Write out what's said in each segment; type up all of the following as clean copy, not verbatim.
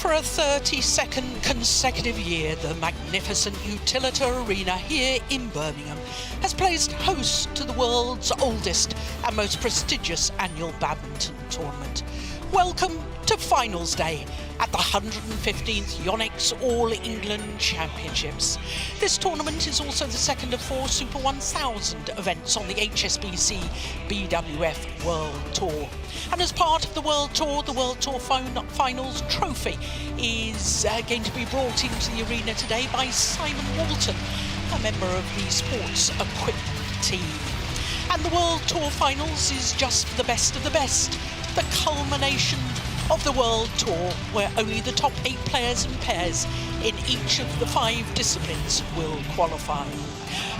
For a 32nd consecutive year, the magnificent Utilita Arena here in Birmingham has placed host to the world's oldest and most prestigious annual badminton tournament. Welcome to Finals Day at the 115th YONEX All England Championships. This tournament is also the second of 4 Super 1000 events on the HSBC BWF World Tour. And as part of the World Tour Finals trophy is going to be brought into the arena today by Simon Walton, a member of the sports equipment team. And the World Tour Finals is just the best of the best, the culmination of the World Tour, where only the top 8 players and pairs in each of the 5 disciplines will qualify.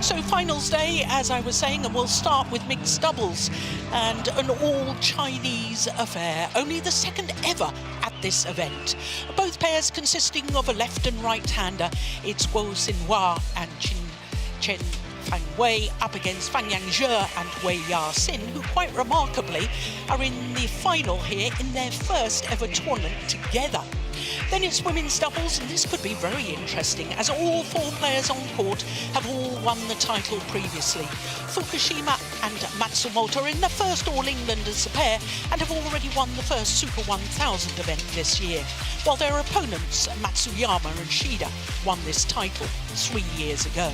So Finals Day, as I was saying, and we'll start with mixed doubles and an all-Chinese affair, only the second ever at this event. Both pairs consisting of a left and right-hander. It's Guo Xinhua and Chen up against Feng and Wei Ya-sin, who quite remarkably are in the final here in their first ever tournament together. Then it's women's doubles, and this could be very interesting as all 4 players on court have all won the title previously. Fukushima and Matsumoto are in their first All England as a pair and have already won the first Super 1000 event this year, while their opponents Matsuyama and Shida won this title 3 years ago.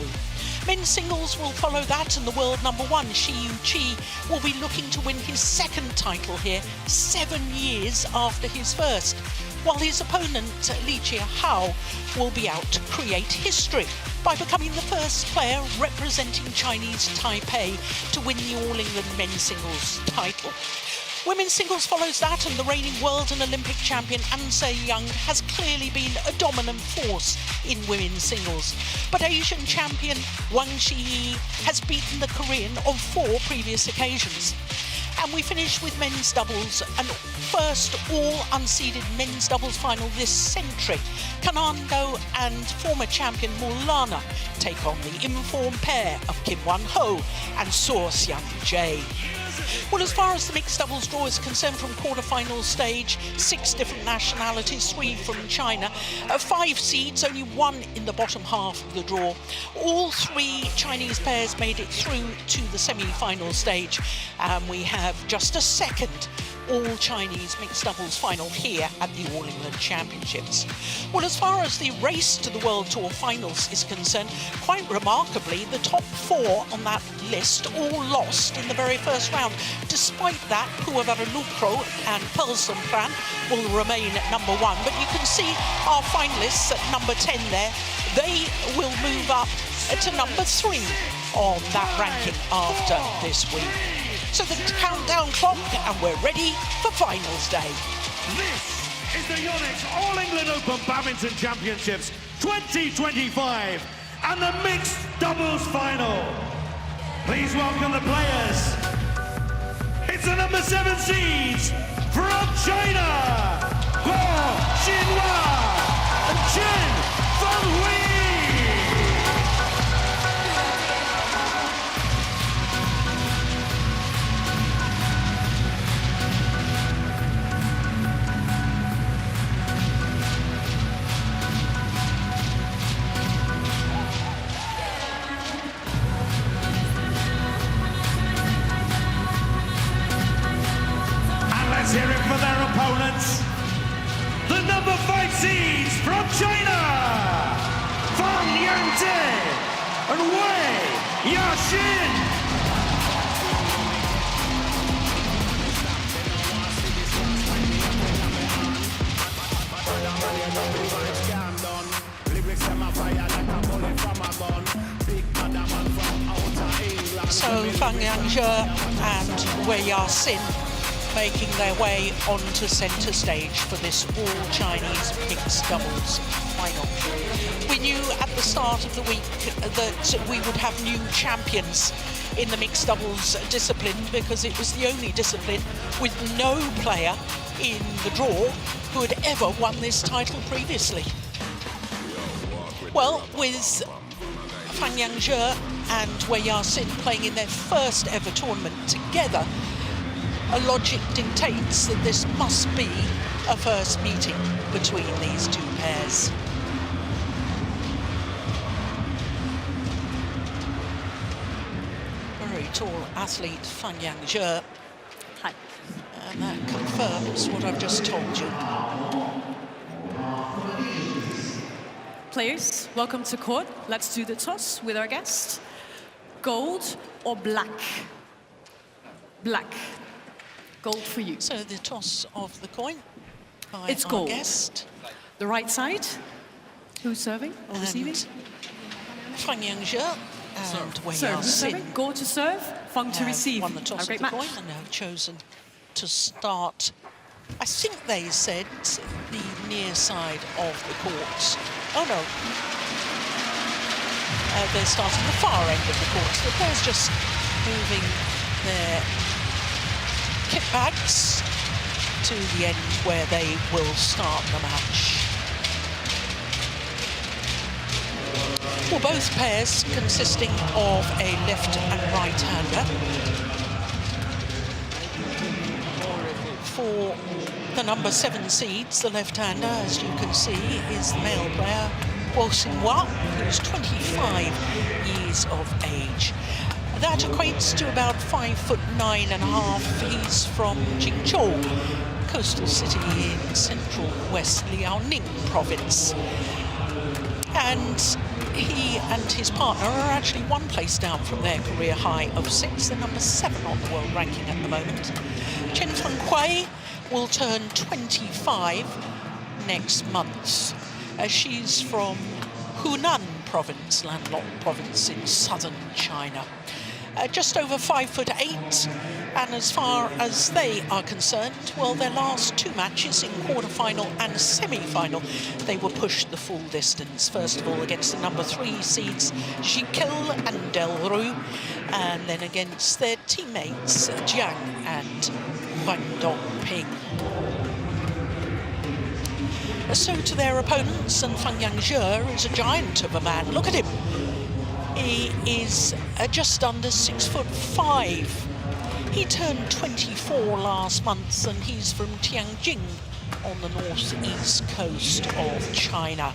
Men's singles will follow that, and the world number 1, Shi Yuqi, will be looking to win his second title here 7 years after his first, while his opponent Li Jiahao will be out to create history by becoming the first player representing Chinese Taipei to win the All England men's singles title. Women's singles follows that, and the reigning world and Olympic champion An Se-young has clearly been a dominant force in women's singles. But Asian champion Wang Shiyi has beaten the Korean on 4 previous occasions. And we finish with men's doubles, and first all-unseeded men's doubles final this century. Kanando and former champion Maulana take on the informed pair of Kim Wan-ho and So Xiang-jae. Well, as far as the mixed doubles draw is concerned, from quarter-final stage, 6 different nationalities, 3 from China, 5 seeds, only 1 in the bottom half of the draw. All 3 Chinese pairs made it through to the semi-final stage, and we have just a second all-Chinese mixed doubles final here at the All England Championships. Well, as far as the race to the World Tour Finals is concerned, quite remarkably, the top 4 on that list all lost in the very first round. Despite that, Puavaradukro and Pelson-Pran will remain at number 1, but you can see our finalists at number 10 there. They will move up to number 3 on that ranking after this week. So the countdown clock, and we're ready for Finals Day. This is the YONEX All England Open Badminton Championships 2025 and the mixed doubles final. Please welcome the players. It's the number 7 seeds from China, Guo Xinhua and Chen Feng. Let's hear it for their opponents. The number 5 seeds from China, Feng and Wei Ya-sin. So Feng and Wei Ya-sin making their way onto centre stage for this all-Chinese mixed doubles final. We knew at the start of the week that we would have new champions in the mixed doubles discipline, because it was the only discipline with no player in the draw who had ever won this title previously. Well, with Feng and Wei Ya-sin playing in their first ever tournament together, logic dictates that this must be a first meeting between these two pairs. Very tall athlete Feng Zhe. Hi. And that confirms what I've just told you. Players, welcome to court. Let's do the toss with our guest. Gold or black? Black. Gold for you. So the toss of the coin by It's our gold. guest. The right side. Who's serving or receiving? Feng Zhe and Wei Serve. Who's Sin serving? Gold to serve, Feng to have receive. won the toss A of great the match. coin and have chosen to start. I think they said the near side of the court. Oh no. They're starting the far end of the court. The players just moving their kit bags to the end where they will start the match. Well, both pairs consisting of a left and right-hander. For the number 7 seeds, the left-hander, as you can see, is the male player, Guo Xinhua, who's 25 years of age. That equates to about 5'9½". He's from Jingzhou, coastal city in central West Liaoning province. And he and his partner are actually 1 place down from their career high of 6. They're number 7 on the world ranking at the moment. Chen will turn 25 next month. She's from Hunan province, landlocked province in southern China. Just over 5'8", and as far as they are concerned, well, their last 2 matches in quarter-final and semi-final, they were pushed the full distance. First of all, against the number 3 seeds, Jikil and Delru, and then against their teammates, Jiang and Guangdong-Ping. So to their opponents, and Feng Zhe is a giant of a man. Look at him. He is just under 6'5". He turned 24 last month, and he's from Tianjin on the northeast coast of China.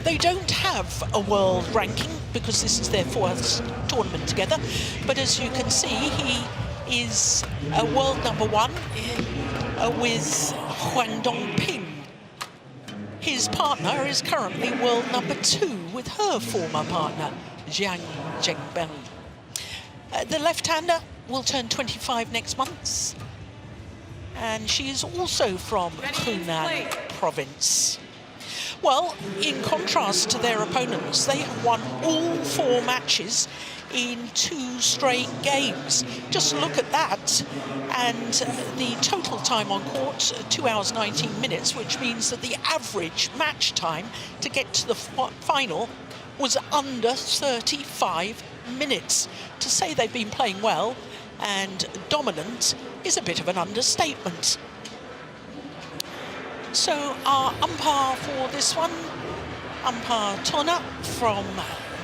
They don't have a world ranking because this is their 4th tournament together, but as you can see, he is a world number 1 with Guangdong-Ping. His partner is currently world number 2 with her former partner, Jiang Zhengbeng. The left-hander will turn 25 next month, and she is also from Hunan province. Well, in contrast to their opponents, they have won all 4 matches in 2 straight games. Just look at that. And the total time on court, 2 hours 19 minutes, which means that the average match time to get to the final was under 35 minutes. To say they've been playing well and dominant is a bit of an understatement. So our umpire for this one, umpire Tona from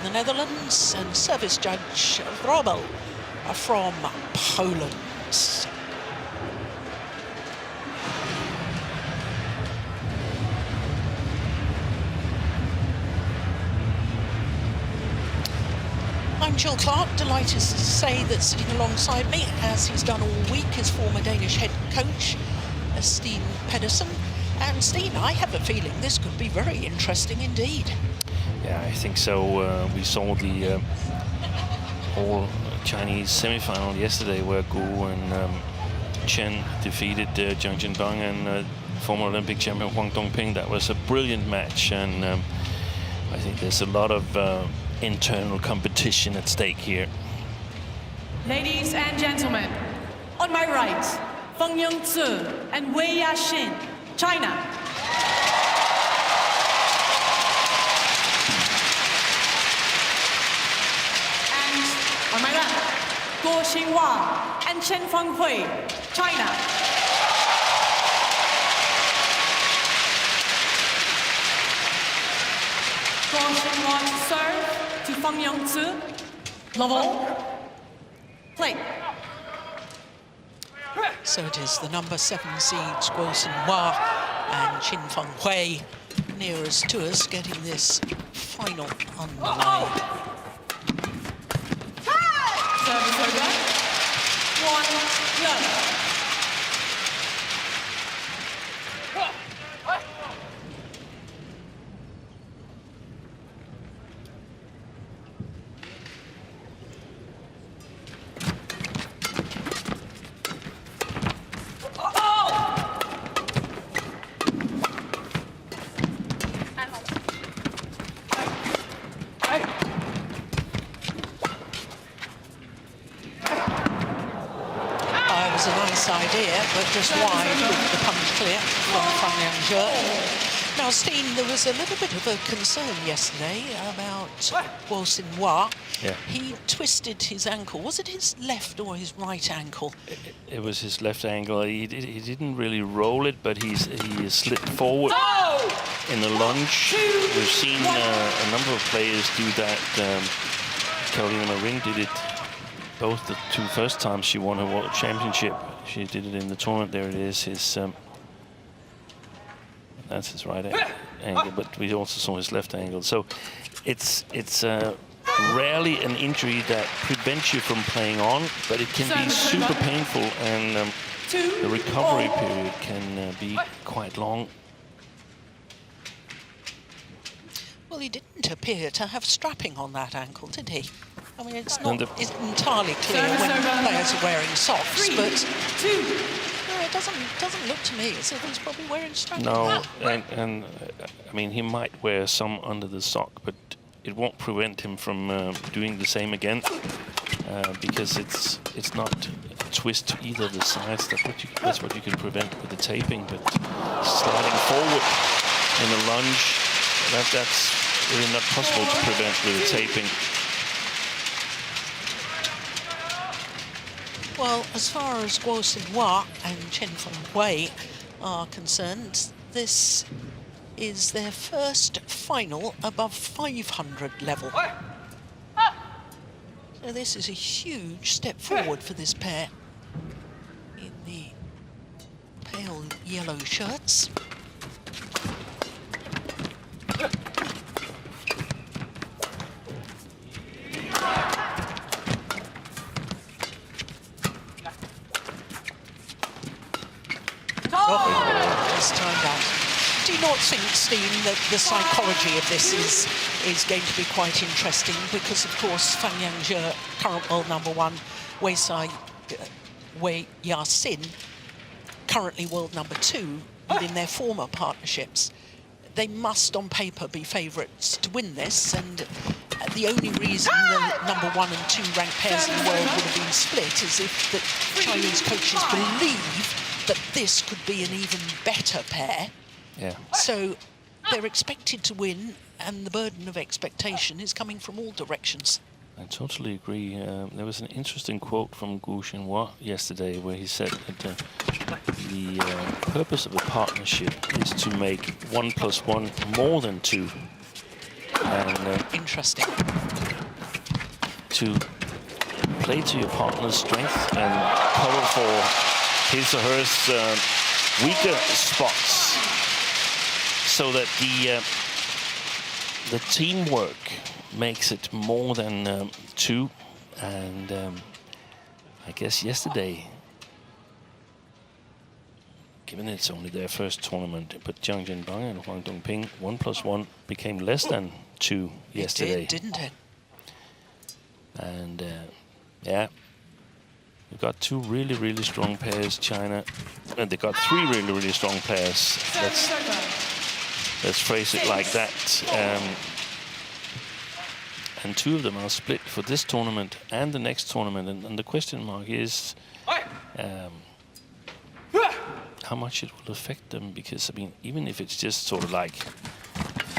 the Netherlands, and service judge Robel from Poland. I'm Jill Clark, delighted to say that sitting alongside me, as he's done all week, his former Danish head coach, Steen Pedersen. And Steen, I have a feeling this could be very interesting indeed. Yeah, I think so. We saw the whole Chinese semi-final yesterday where Gu and Chen defeated Jiang Zhengbang and former Olympic champion Guangdong-Ping. That was a brilliant match, and I think there's a lot of internal competition at stake here. Ladies and gentlemen, on my right, Feng Zhe and Wei Xin, China. And on my left, Guo Xinhua and Chen Fenghui, China. Guo Xinhua to serve to Feng Zhe. Level. Play. So it is the number 7 seeds, Guo Hua and Feng nearest to us, getting this final underway. Service over. 1 love. A nice idea, but just wide with the punch clear from Feng. Now, Steen, there was a little bit of a concern yesterday about Guo Hua. Yeah. He twisted his ankle. Was it his left or his right ankle? It was his left ankle. He didn't really roll it, but he slid forward in the lunge. We've seen a number of players do that. Carolina Marin did it both the 2 first times she won her World Championship. She did it in the tournament. There it is. His that's his right ankle, but we also saw his left ankle. So it's rarely an injury that prevents you from playing on, but it can be super painful, and the recovery period can be quite long. Well, he didn't appear to have strapping on that ankle, did he? I mean, it's not entirely clear when players are wearing socks, but no, it doesn't look to me as if he's probably wearing strapping. No, and I mean, he might wear some under the sock, but it won't prevent him from doing the same again, because it's not a twist to either of the sides. That's what you can prevent with the taping, but sliding forward in a lunge, that's really not possible to prevent with the taping. Well, as far as Guo Hua and Feng are concerned, this is their first final above 500 level. So this is a huge step forward for this pair in the pale yellow shirts. This time down. Do you not think, Steen, that the psychology of this is going to be quite interesting? Because, of course, Feng Yanzhe, current world number 1, Wei Yasin, currently world number 2, within their former partnerships. They must, on paper, be favourites to win this, and the only reason the number 1 and 2 ranked pairs in the world would have been split is if the Chinese coaches believe that this could be an even better pair. Yeah. So they're expected to win, and the burden of expectation is coming from all directions. I totally agree. There was an interesting quote from Guo Hua yesterday where he said that the purpose of a partnership is to make 1 + 1 more than 2. And interesting. To play to your partner's strength and cover for his or her weaker spots, so that the teamwork makes it more than 2. And I guess yesterday, given it's only their first tournament, but Jiang Jianbang and Huang Dongping, 1 + 1 became less than 2 yesterday. It did, didn't it? And yeah. We've got 2 really, really strong pairs, China, and they got 3 really, really strong pairs. Let's phrase it like that. And 2 of them are split for this tournament and the next tournament. And the question mark is how much it will affect them, because, I mean, even if it's just sort of like,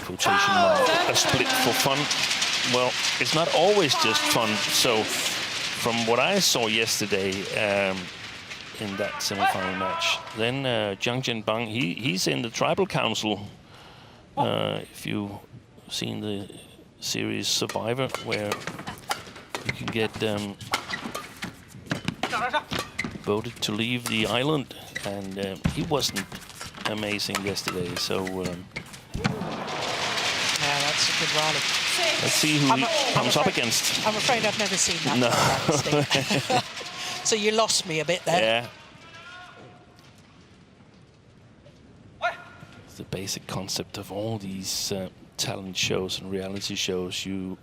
quotation mark, a split for fun, well, it's not always just fun. So from what I saw yesterday in that semi-final match, then Jiang Jianbang, he's in the Tribal Council. If you've seen the series Survivor, where you can get voted to leave the island, and he wasn't amazing yesterday. So yeah, that's a good rally. let's see who he comes up against. I'm afraid I've never seen that. No. So you lost me a bit there. Yeah. It's the basic concept of all these talent shows and reality shows. You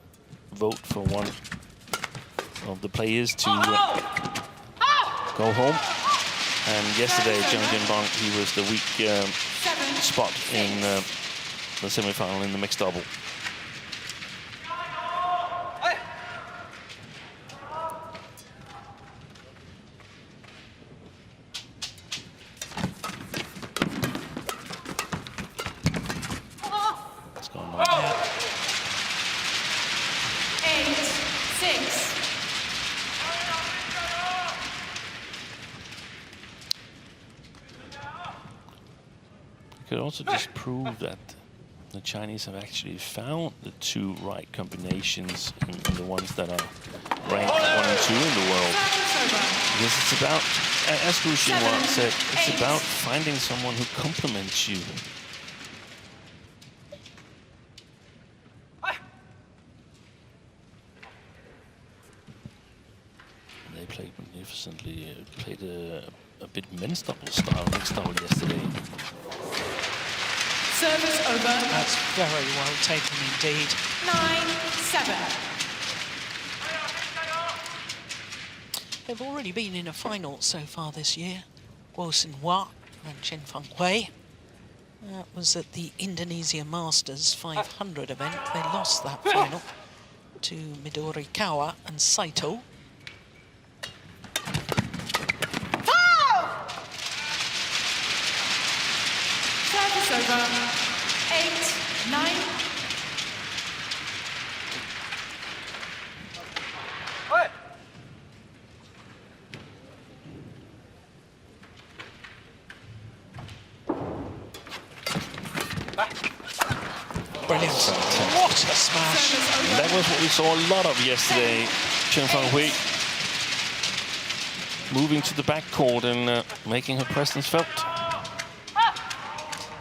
vote for one of the players to go home. And yesterday, Zhang Bang, he was the weak spot in the semi-final in the mixed double. It's gone on. 8-6. Could also just prove that the Chinese have actually found the two right combinations in the ones that are ranked 1 and 2 in the world. Because it's about, as Gu Xinhua said, it's about finding someone who complements you. They played magnificently, played a bit men's double style, mixed double yesterday. Service over. That's very well taken indeed. 9-7. They've already been in a final so far this year. Guo Xinhua and Chen Feng. That was at the Indonesia Masters 500 event. They lost that final to Midori Kawa and Saito. Service over. 8-9. Brilliant. What a smash. That was what we saw a lot of yesterday. Chen Fenghui moving to the backcourt and making her presence felt.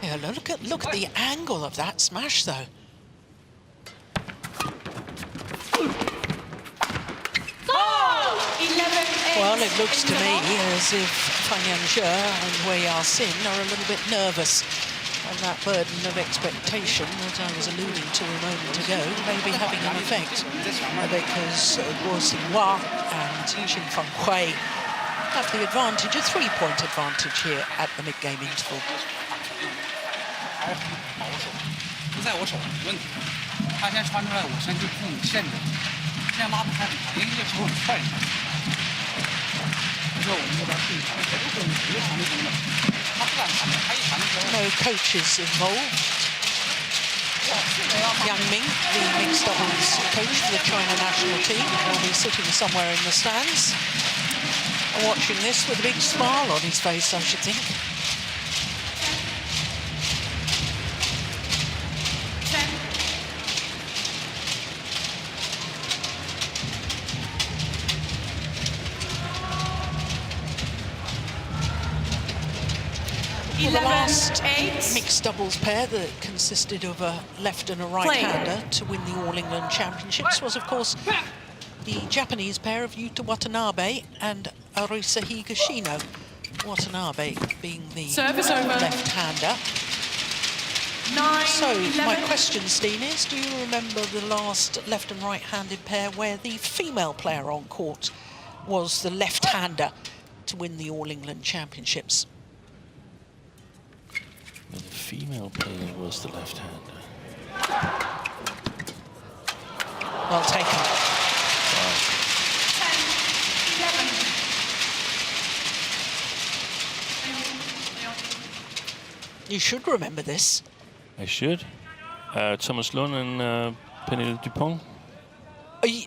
Yeah, look at the angle of that smash, though. Well, it looks to me as if Feng Yanzhe and Wei Yaxin are a little bit nervous. And that burden of expectation that I was alluding to a moment ago may be having an effect. Because Guo Xinhua and Chen Fenghui have the advantage, a 3-point advantage here at the mid-game interval. 不在我手上没问题，他先传出来，我先去控制限制，现在拉不开，一个球很快上。你说我们这边对场，如果你直接传就行了，他不敢传的，他一传的时候。No coaches involved. Yang Ming, the mixed doubles coach for the China national team, will be sitting somewhere in the stands, watching this with a big smile on his face, I should think. 10. The last 11-8. mixed doubles pair that consisted of a left and a right-hander to win the All England Championships was, of course, the Japanese pair of Yuta Watanabe and Arisa Higashino. Watanabe being the left-hander. 9, So, 11. my question, Steen, is do you remember the last left and right-handed pair where the female player on court was the left-hander to win the All England Championships? The female player was the left-hander. Well taken. 10, 11. You should remember this. I should. Thomas Lund and Pernille Dupont.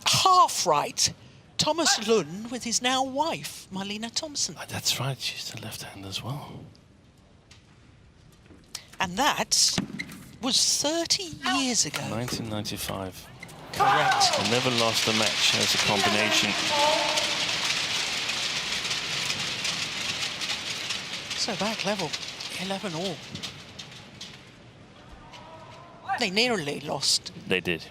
Half right. Thomas Lund with his now wife, Marlene Thompson. Oh, that's right, she's the left-hander as well. And that was 30 years ago. 1995. Correct. I never lost a match as a combination. Also back level, 11 all. They nearly lost. They did.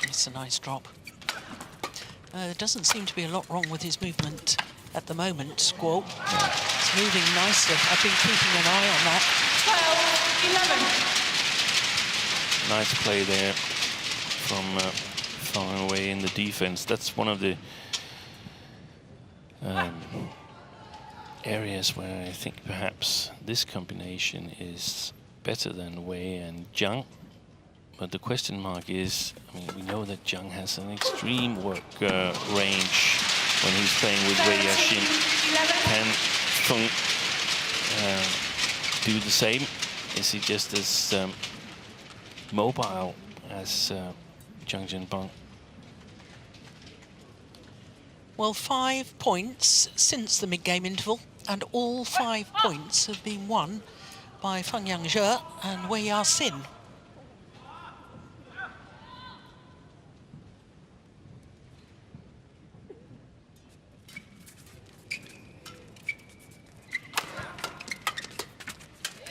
It's a nice drop. There doesn't seem to be a lot wrong with his movement at the moment, Squall. It's moving nicely. I've been keeping an eye on that. 12-11. Nice play there from far away in the defense. That's one of the areas where I think perhaps this combination is better than Wei and Zhang. But the question mark is, I mean, we know that Zhang has an extreme work range when he's playing with Wei Yashin. Can Feng do the same? Is he just as mobile as Zhang Jinbang? Well, 5 points since the mid-game interval, and all 5 points have been won by Feng Yangzhe and Wei Yaxin.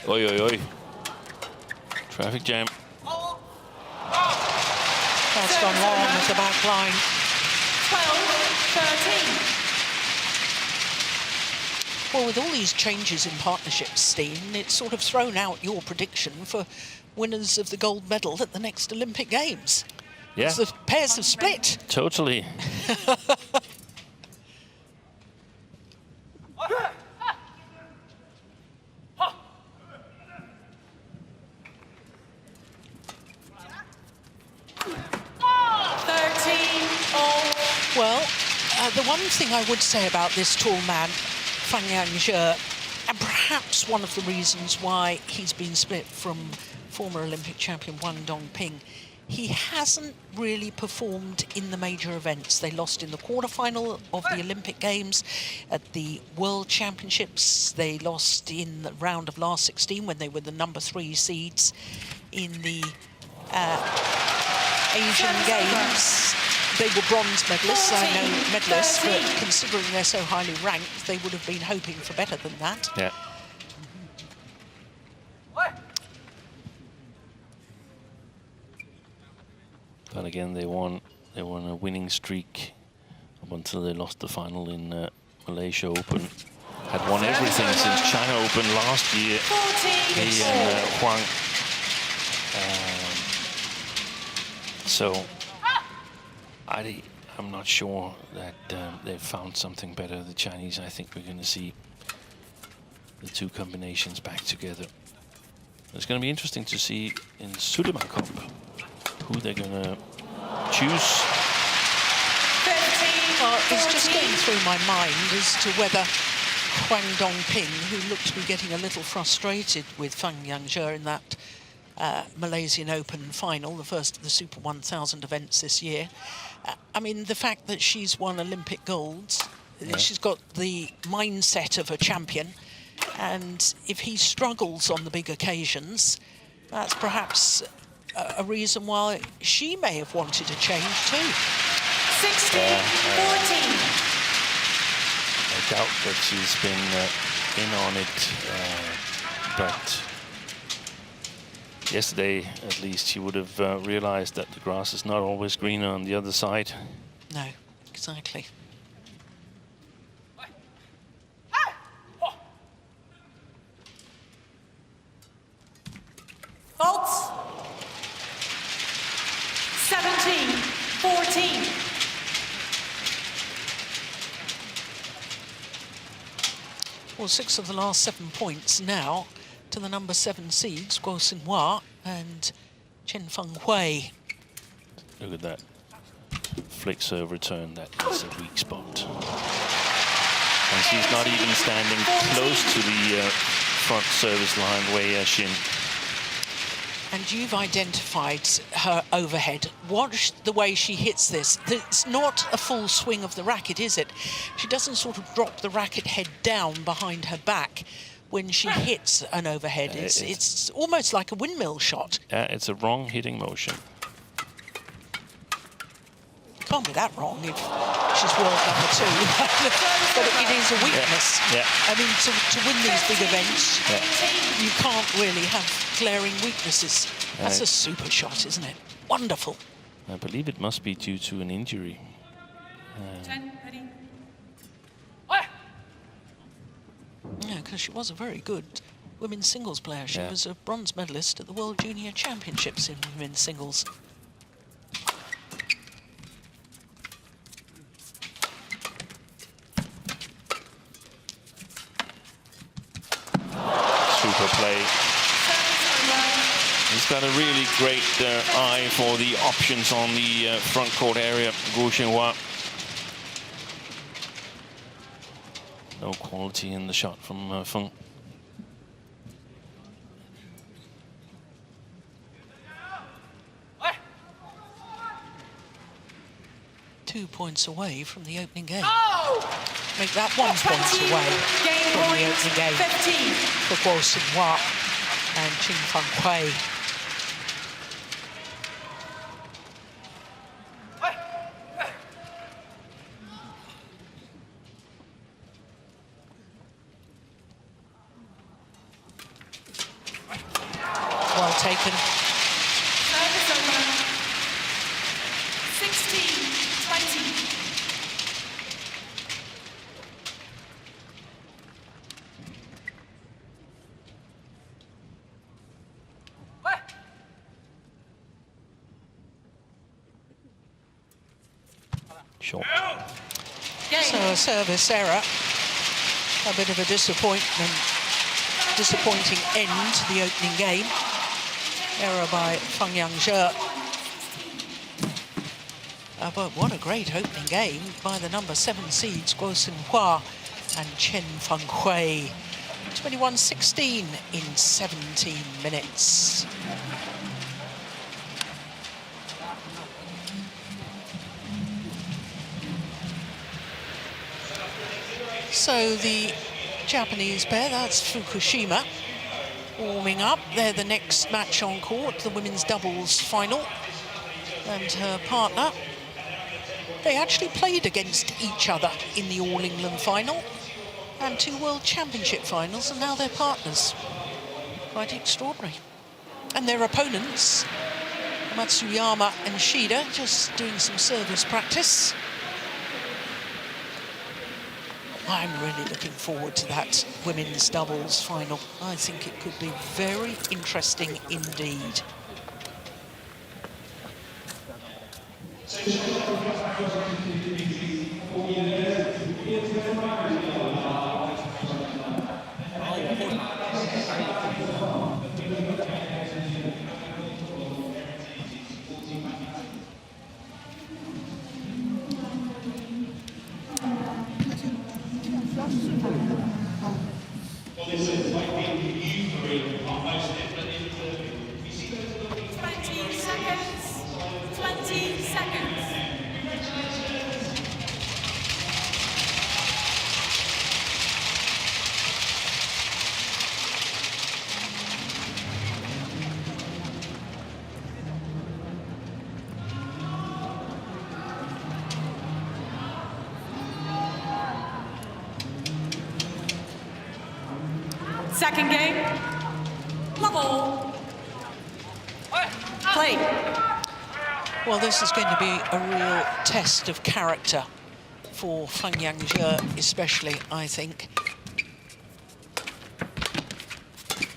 Oi, oi, oi. Traffic jam. That's gone wrong at the back line. 12-13. Well, with all these changes in partnerships, Steen, it's sort of thrown out your prediction for winners of the gold medal at the next Olympic Games. Yeah. The pairs have split. Totally. Well, the one thing I would say about this tall man, Feng Yangzhe, and perhaps one of the reasons why he's been split from former Olympic champion Wang Dongping, he hasn't really performed in the major events. They lost in the quarterfinal of the Olympic Games at the World Championships. They lost in the round of last 16 when they were the number 3 seeds in the Asian Games. They were bronze medalists, I know medalists, but considering they're so highly ranked, they would have been hoping for better than that. Yeah. But again, they won a winning streak up until they lost the final in Malaysia Open. Had won everything since China Open last year. He and Huang. So I'm not sure that they've found something better. The Chinese, I think we're going to see the two combinations back together. It's going to be interesting to see in Sudirman Cup who they're going to choose. Well, it's just going through my mind as to whether Wang Dongping, who looked to be getting a little frustrated with Feng Yangzhe in that Malaysian Open final, the first of the Super 1000 events this year. I mean, the fact that she's won Olympic golds, she's got the mindset of a champion, and if he struggles on the big occasions, that's perhaps a reason why she may have wanted a change too. 16-14. I doubt that she's been in on it, but yesterday, at least, she would have realized that the grass is not always greener on the other side. No, exactly. Faults. 17-14. Well, 6 of the last 7 points now to the number 7 seeds, Guo Xinhua and Chen Fenghui. Look at that. Flick serve return, that is a weak spot. And she's not even standing close to the front service line, Wei Yaxin. And you've identified her overhead. Watch the way she hits this. It's not a full swing of the racket, is it? She doesn't sort of drop the racket head down behind her back, when she hits an overhead. It's almost like a windmill shot. Yeah, it's a wrong hitting motion. Can't be that wrong if she's world number 2. But it is a weakness. Yeah. I mean, to win these big events, you can't really have glaring weaknesses. That's a super shot, isn't it? Wonderful. I believe it must be due to an injury. Chen, ready? Yeah, because she was a very good women's singles player. She was a bronze medalist at the World Junior Championships in women's singles. Super play. He's got a really great eye for the options on the front court area, Guo Xinhua. No quality in the shot from Feng. Two points away from the opening game. Make that 1 point away from the opening game 15. for Guo Xinhua and Qin Fenghui. Well taken. Service over. 16-20. Short. So a service error. A bit of a disappointing end to the opening game. Error by Feng Yangzhe. But what a great opening game by the number 7 seeds Guo Xinhua and Chen Fenghui. 21-16 in 17 minutes. So the Japanese pair, that's Fukushima, warming up. They're the next match on court, the women's doubles final. And her partner, they actually played against each other in the All England final and 2 World Championship finals, and now they're partners. Quite extraordinary. And their opponents, Matsuyama and Shida, just doing some service practice. I'm really looking forward to that women's doubles final. I think it could be very interesting indeed. Second game, level. Play. Well, this is going to be a real test of character for Feng Yangzhe, especially, I think.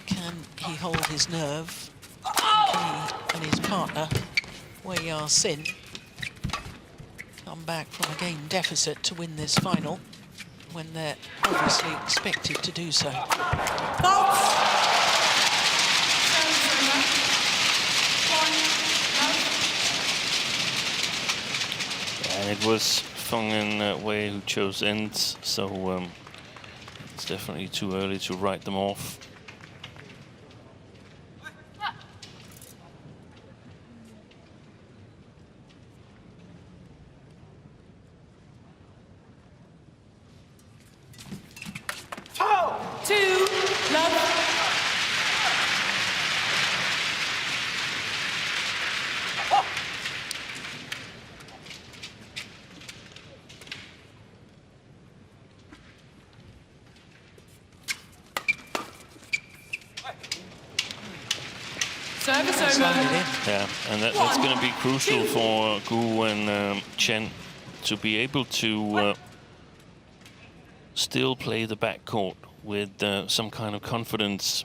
Can he hold his nerve? Can he and his partner, Wei Ya-sin, come back from a game deficit to win this final when they're obviously expected to do so? And it was Feng and Wei who chose ends, so it's definitely too early to write them off. Service over. Slammed it in. Yeah, and that's going to be crucial for Gu and Chen to be able to still play the backcourt with some kind of confidence.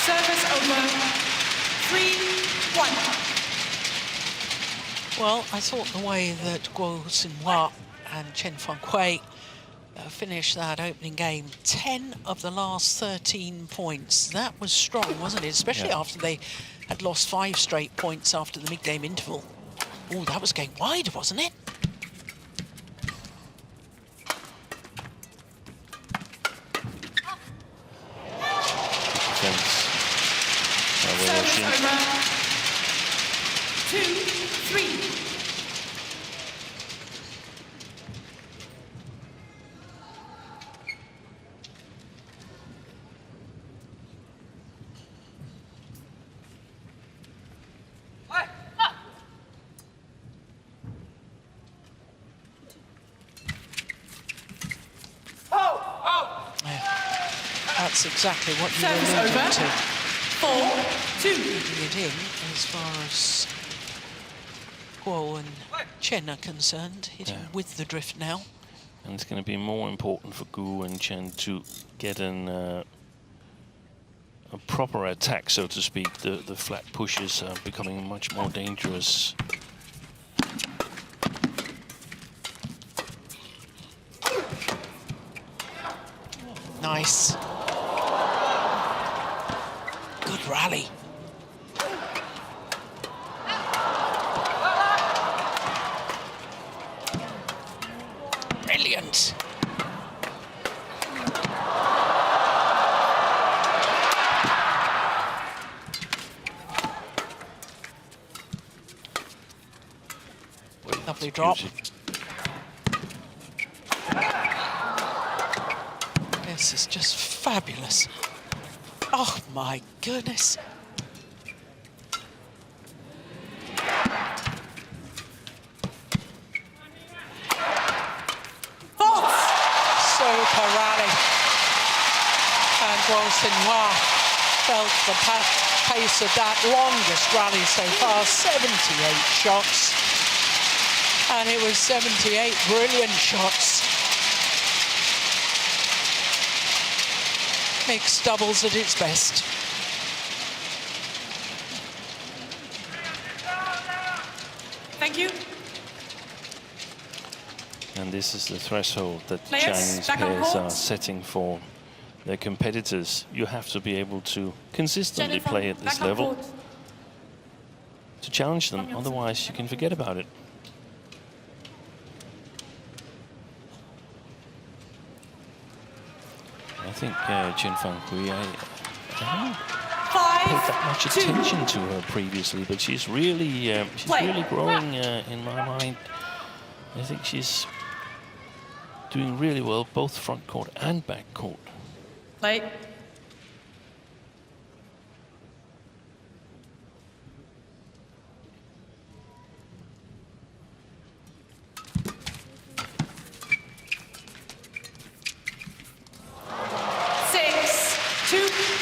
Service over. 3-1. Well, I thought the way that Guo Xinhua and Chen Feng finished that opening game, 10 of the last 13 points. That was strong, wasn't it? Especially after they had lost 5 straight points after the mid-game interval. Oh, that was going wide, wasn't it? Service over. 2-3. That's exactly what you Service alluded over. to. 4-2. Keeping it in as far as Guo and Chen are concerned, hitting with the drift now. And it's going to be more important for Gu and Chen to get a proper attack, so to speak. The flat pushes are becoming much more dangerous. Nice. Good rally. Brilliant. Lovely drop. This is just fabulous. Oh my goodness. Super rally. And Guo Xinhua felt the pace of that longest rally so far, 78 shots. And it was 78 brilliant shots. Mixed doubles at its best. Thank you. And this is the threshold that Players, Chinese back on players court. are setting for their competitors. You have to be able to consistently play at this Back on level court. to challenge them. Otherwise, you can forget about it. I think Chen Feng, I haven't paid that much 5-2. attention to her previously, but she's really growing in my mind. I think she's doing really well, both front court and back court. Play.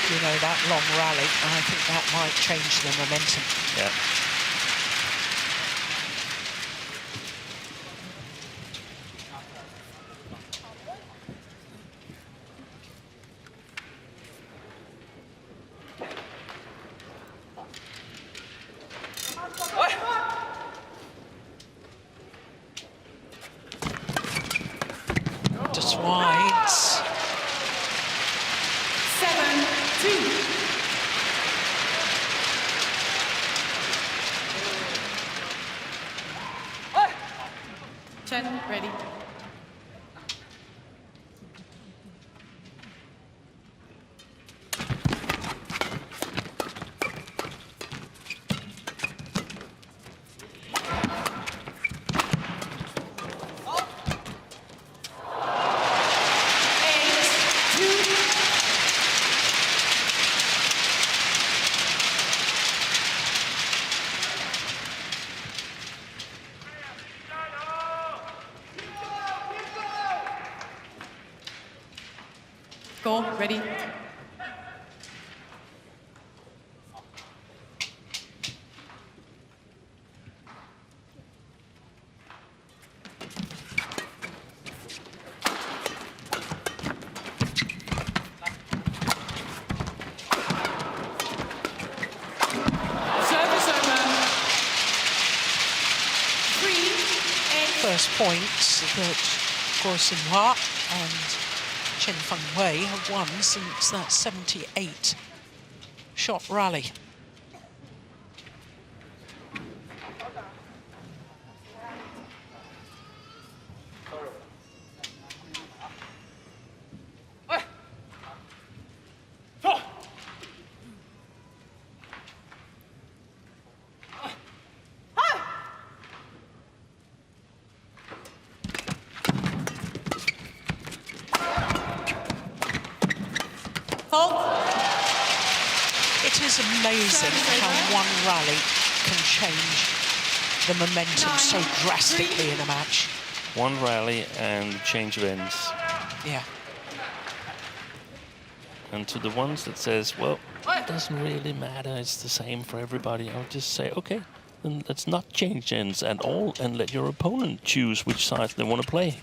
You know, that long rally, I think that might change the momentum. Yeah. Just wide. 7-2. Chen, ready. Go, ready. First points that Guo Xinhua and Chen Feng have won since that 78 shot rally. It is amazing how one rally can change the momentum so drastically in a match. One rally and change of ends. Yeah. And to the ones that says, well, it doesn't really matter, it's the same for everybody, I'll just say, okay, then let's not change ends at all and let your opponent choose which side they want to play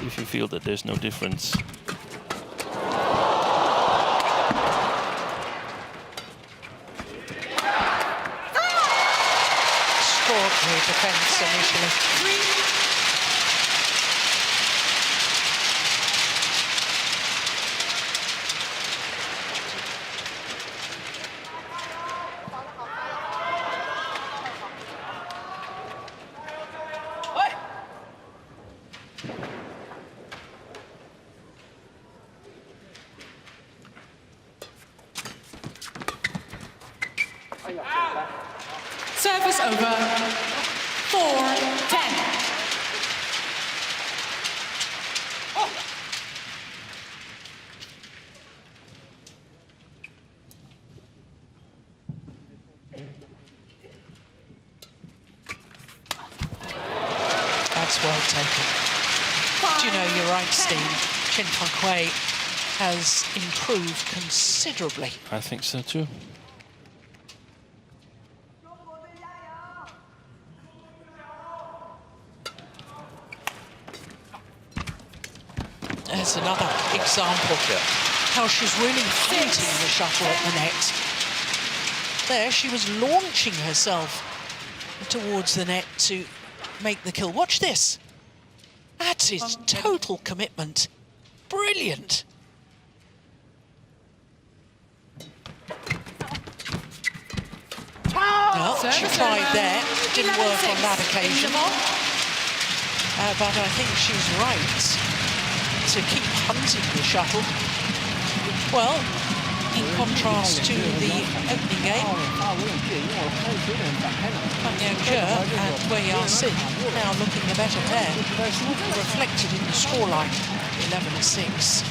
if you feel that there's no difference. Defense initially. Service over. 4-10. That's well taken. Do you know, you're right, Steve. Chen Feng has improved considerably. I think so too. There's another example how she's really fighting the shuttle at the net. There, she was launching herself towards the net to make the kill. Watch this. That is total commitment. Brilliant. Well, she tried there. Didn't work on that occasion. But I think she's right to keep hunting the shuttle. Well, in contrast to the opening game, Feng and Wei Yaxin now looking a better pair, reflected in the scoreline, 11-6.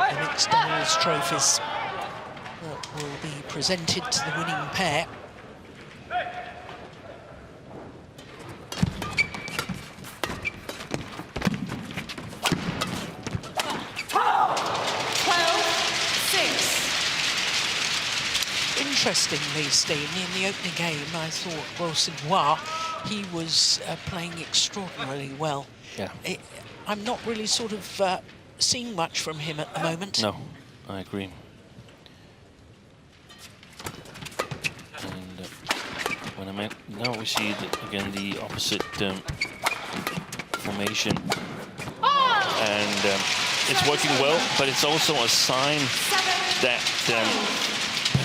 The mixed doubles trophies that will be presented to the winning pair. Interestingly, Steen, in the opening game, I thought Guo Xinhua, he was playing extraordinarily well. Yeah. I'm not really sort of seeing much from him at the moment. No, I agree. And when now we see again the opposite formation, and it's working well, but it's also a sign that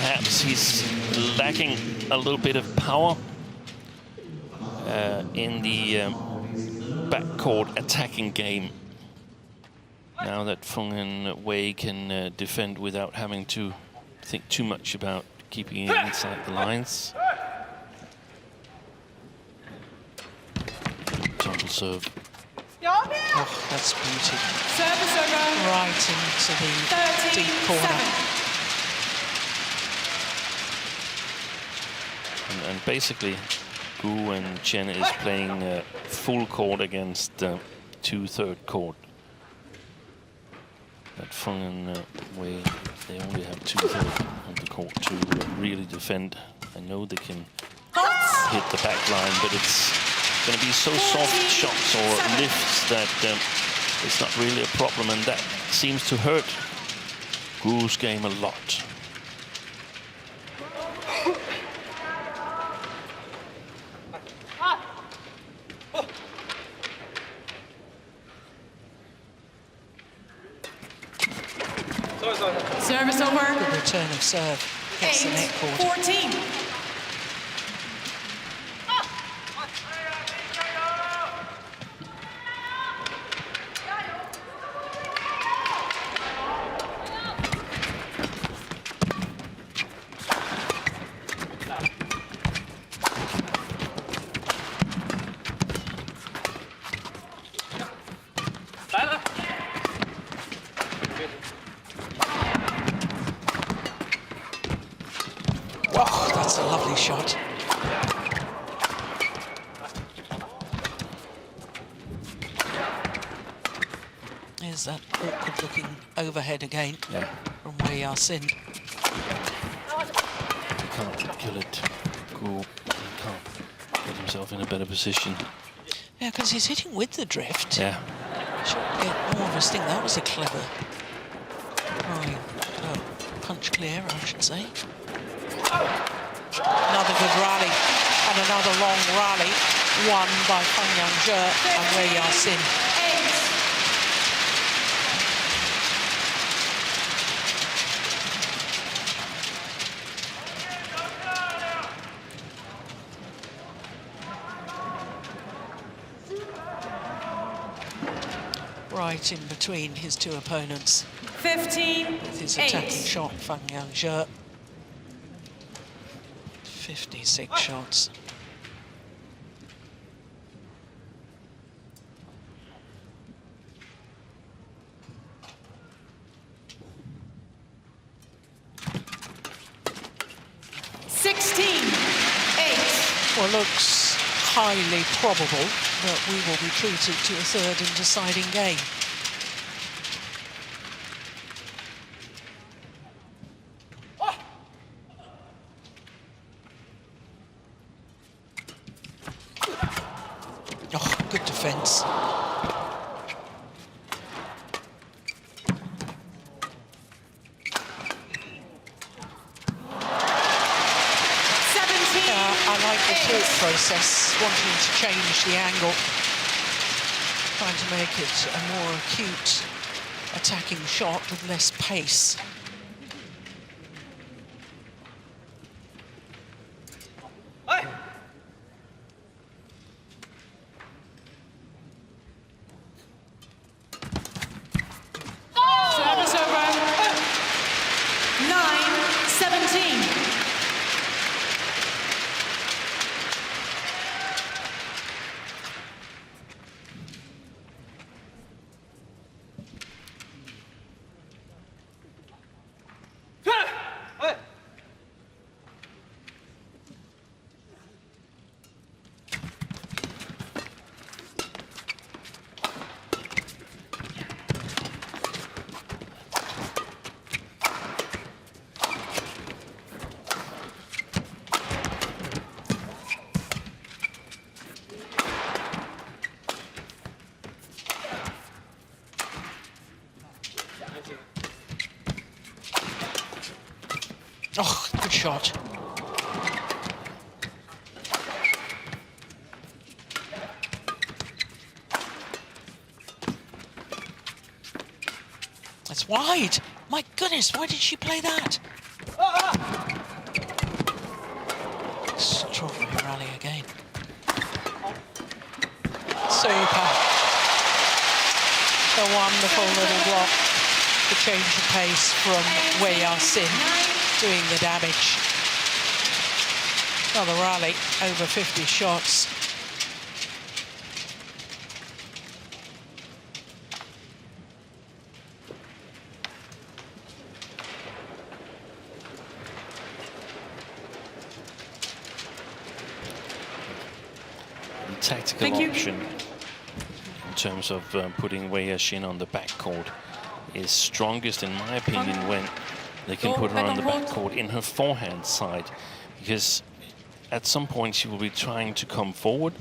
perhaps he's lacking a little bit of power in the backcourt attacking game. Now that Feng and Wei can defend without having to think too much about keeping it inside the lines. Tumble serve. Oh, that's beauty. Service over. Right into the deep corner. And basically, Gu and Chen is playing full court against 2/3 court. But Feng and Wei, they only have 2/3 of the court to really defend. I know they can hit the back line, but it's going to be so soft shots or lifts that it's not really a problem, and that seems to hurt Gu's game a lot. Service over. Good return of serve. Gets the net cord. 14. Oh, that's a lovely shot. There's that awkward-looking overhead again from Wei Yasin. Can't kill it. Gu can't get himself in a better position. Yeah, because he's hitting with the drift. Yeah. Should get more of a sting. That was a clever punch clear, I should say. Another good rally and another long rally won by Feng Yang and Wei Yasin. Right in between his two opponents. 15. With his attacking shot, Feng Yang. 56 shots. Well, looks highly probable that we will be treated to a third and deciding game. Oh, good defense. I like the thought process, wanting to change the angle, trying to make it a more acute attacking shot with less pace. Service over. 9-17. Oh, good shot. That's wide. My goodness, why did she play that? Super. A wonderful little block. The change of pace from Sin doing the damage. Another rally, over 50 shots. Tactical option in terms of putting Chen on the backcourt is strongest, in my opinion, when they can put her on the backcourt in her forehand side, because at some point she will be trying to come forward,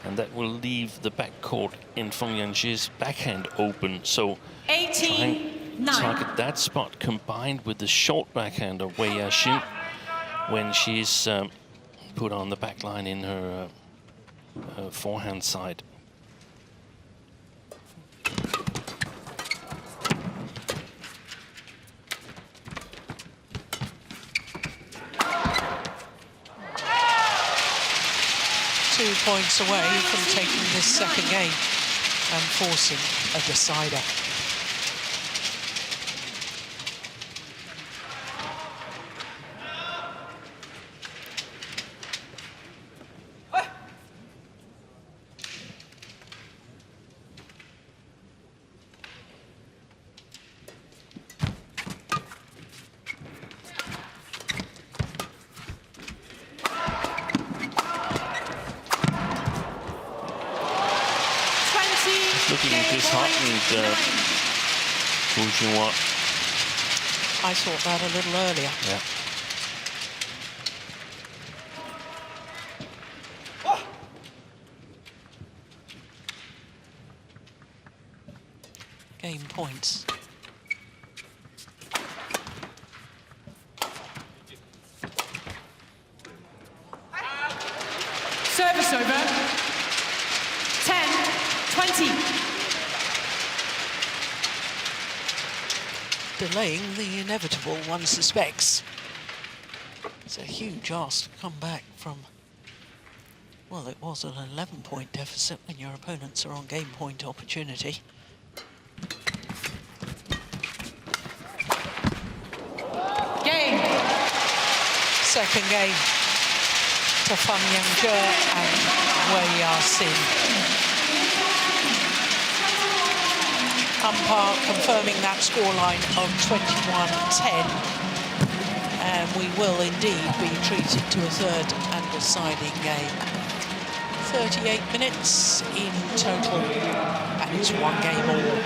and that will leave the backcourt in Feng Yanji's backhand open. So trying to target that spot combined with the short backhand of Chen when she's put on the back line in her forehand side. Two points away from taking this second game and forcing a decider. Looking disheartened, I thought that a little earlier. Yeah. Game points. Service over. 10-20. Delaying the inevitable, one suspects. It's a huge ask to come back from, well, it was an 11-point deficit when your opponents are on game point opportunity. Game. Second game to Feng Yanji and Sin. Umpire confirming that scoreline of 21-10, and we will indeed be treated to a third and deciding game. 38 minutes in total, and it's one game all.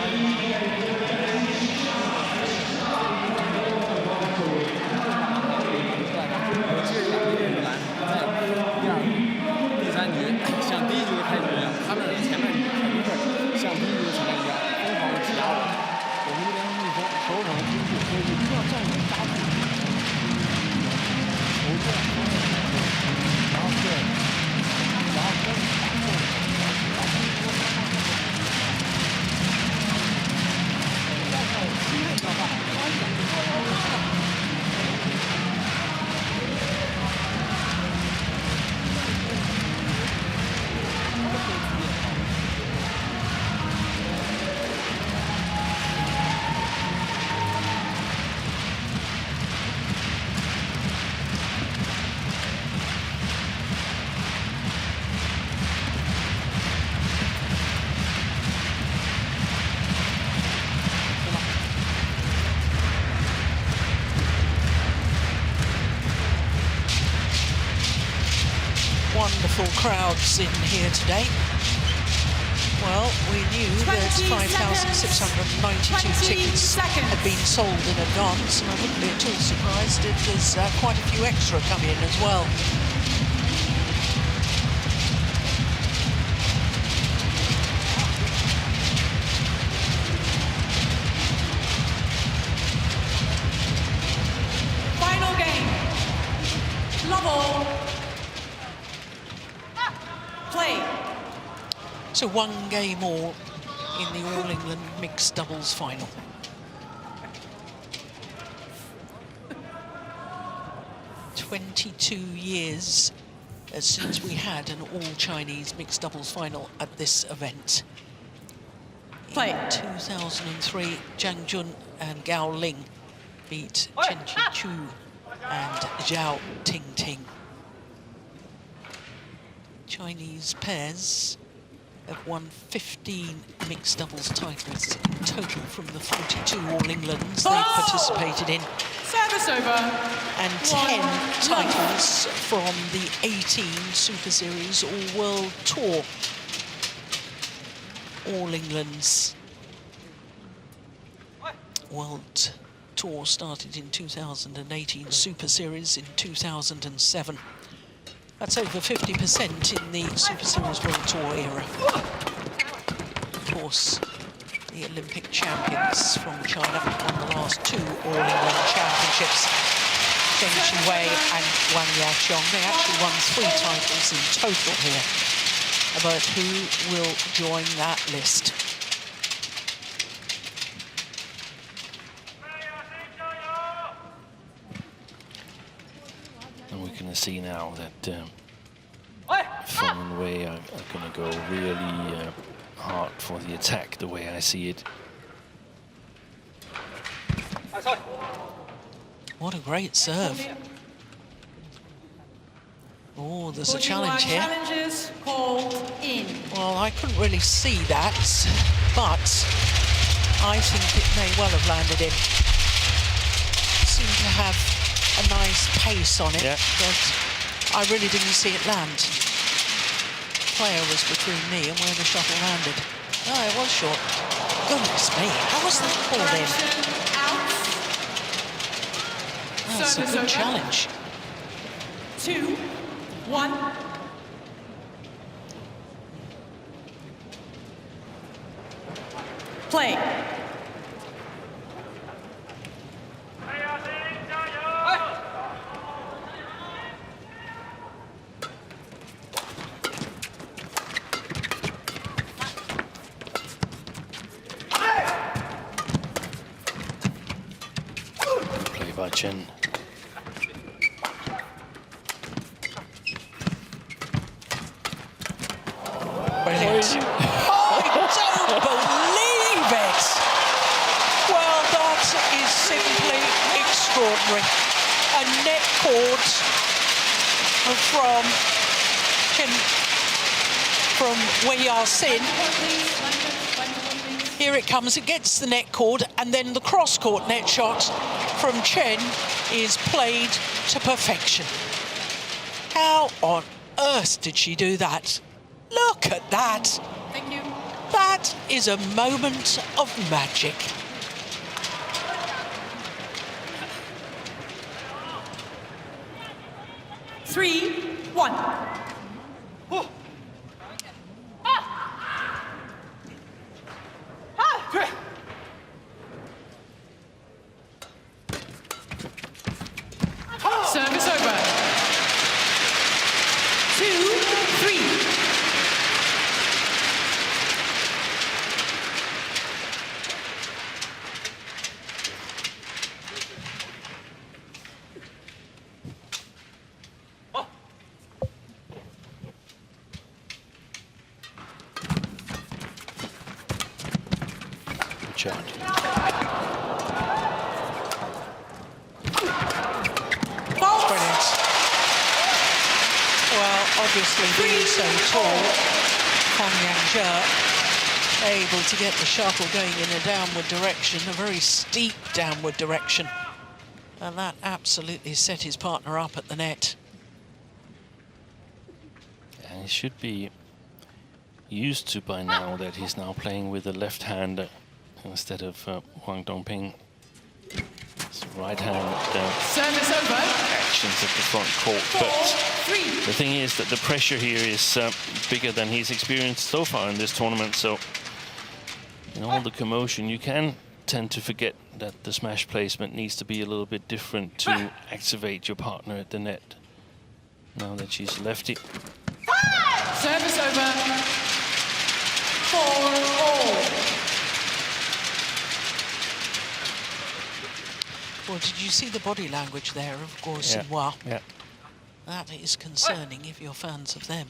Wonderful crowds in here today. Well, we knew that 5,692 tickets had been sold in advance, and I wouldn't be at all surprised if there's quite a few extra come in as well. Final game. Level. Play. So one game all in the All England mixed doubles final. "22 years since we had an all-Chinese mixed doubles final at this event. Play. In 2003, Zhang Jun and Gao Ling beat Chen Chu and Zhao Ting Ting. Chinese pairs have won 15 mixed doubles titles in total from the 42 All Englands they've participated in. Service over. And 10 titles from the 18 Super Series All World Tour. All England's World Tour started in 2018, Super Series in 2007. That's over 50% in the Super Series World Tour era. Of course, the Olympic champions from China won the last 2 All England Championships. Feng and Wang Yaqiong, they actually won 3 titles in total here. But who will join that list? And we're going to see now that Feng and Wei are going to go really hard for the attack, the way I see it. What a great serve. Oh, there's a challenge here. Challenges called in. Well, I couldn't really see that, but I think it may well have landed in. Seemed to have a nice pace on it, but I really didn't see it land. Player was between me and where the shuttle landed. Oh, it was short. Goodness me, how was that called in? That's a good challenge. 2, 1. Play. Play by Chen. Brilliant. Oh, I don't believe it! Well, that is simply extraordinary. A net cord from Chen, from Wei Yasin. Here it comes, it gets the net cord, and then the cross-court net shot from Chen is played to perfection. How on earth did she do that? Look at that. Thank you. That is a moment of magic. Three, 1. Service over. 2, 3. Good shot. Brilliant. Well, obviously being so tall, Feng Yangjia able to get the shuttle going in a downward direction, a very steep downward direction. And that absolutely set his partner up at the net. And he should be used to by now that he's now playing with a left-hander instead of Huang Dongping. His right-hand Service over. actions at the front court. 4, But 3. the thing is that the pressure here is bigger than he's experienced so far in this tournament. So in all the commotion, you can tend to forget that the smash placement needs to be a little bit different to activate your partner at the net. Now that she's lefty. Service over. 4 all. Well, did you see the body language there, of course, Yeah. Wow. Yeah. That is concerning if you're fans of them.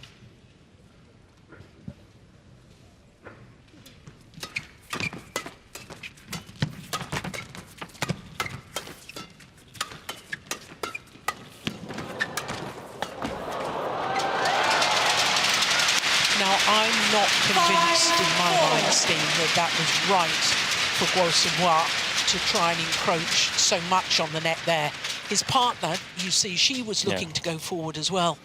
Now, I'm not convinced in my mind, Steve, that that was right for Guo to try and encroach so much on the net there. His partner, you see, she was looking to go forward as well.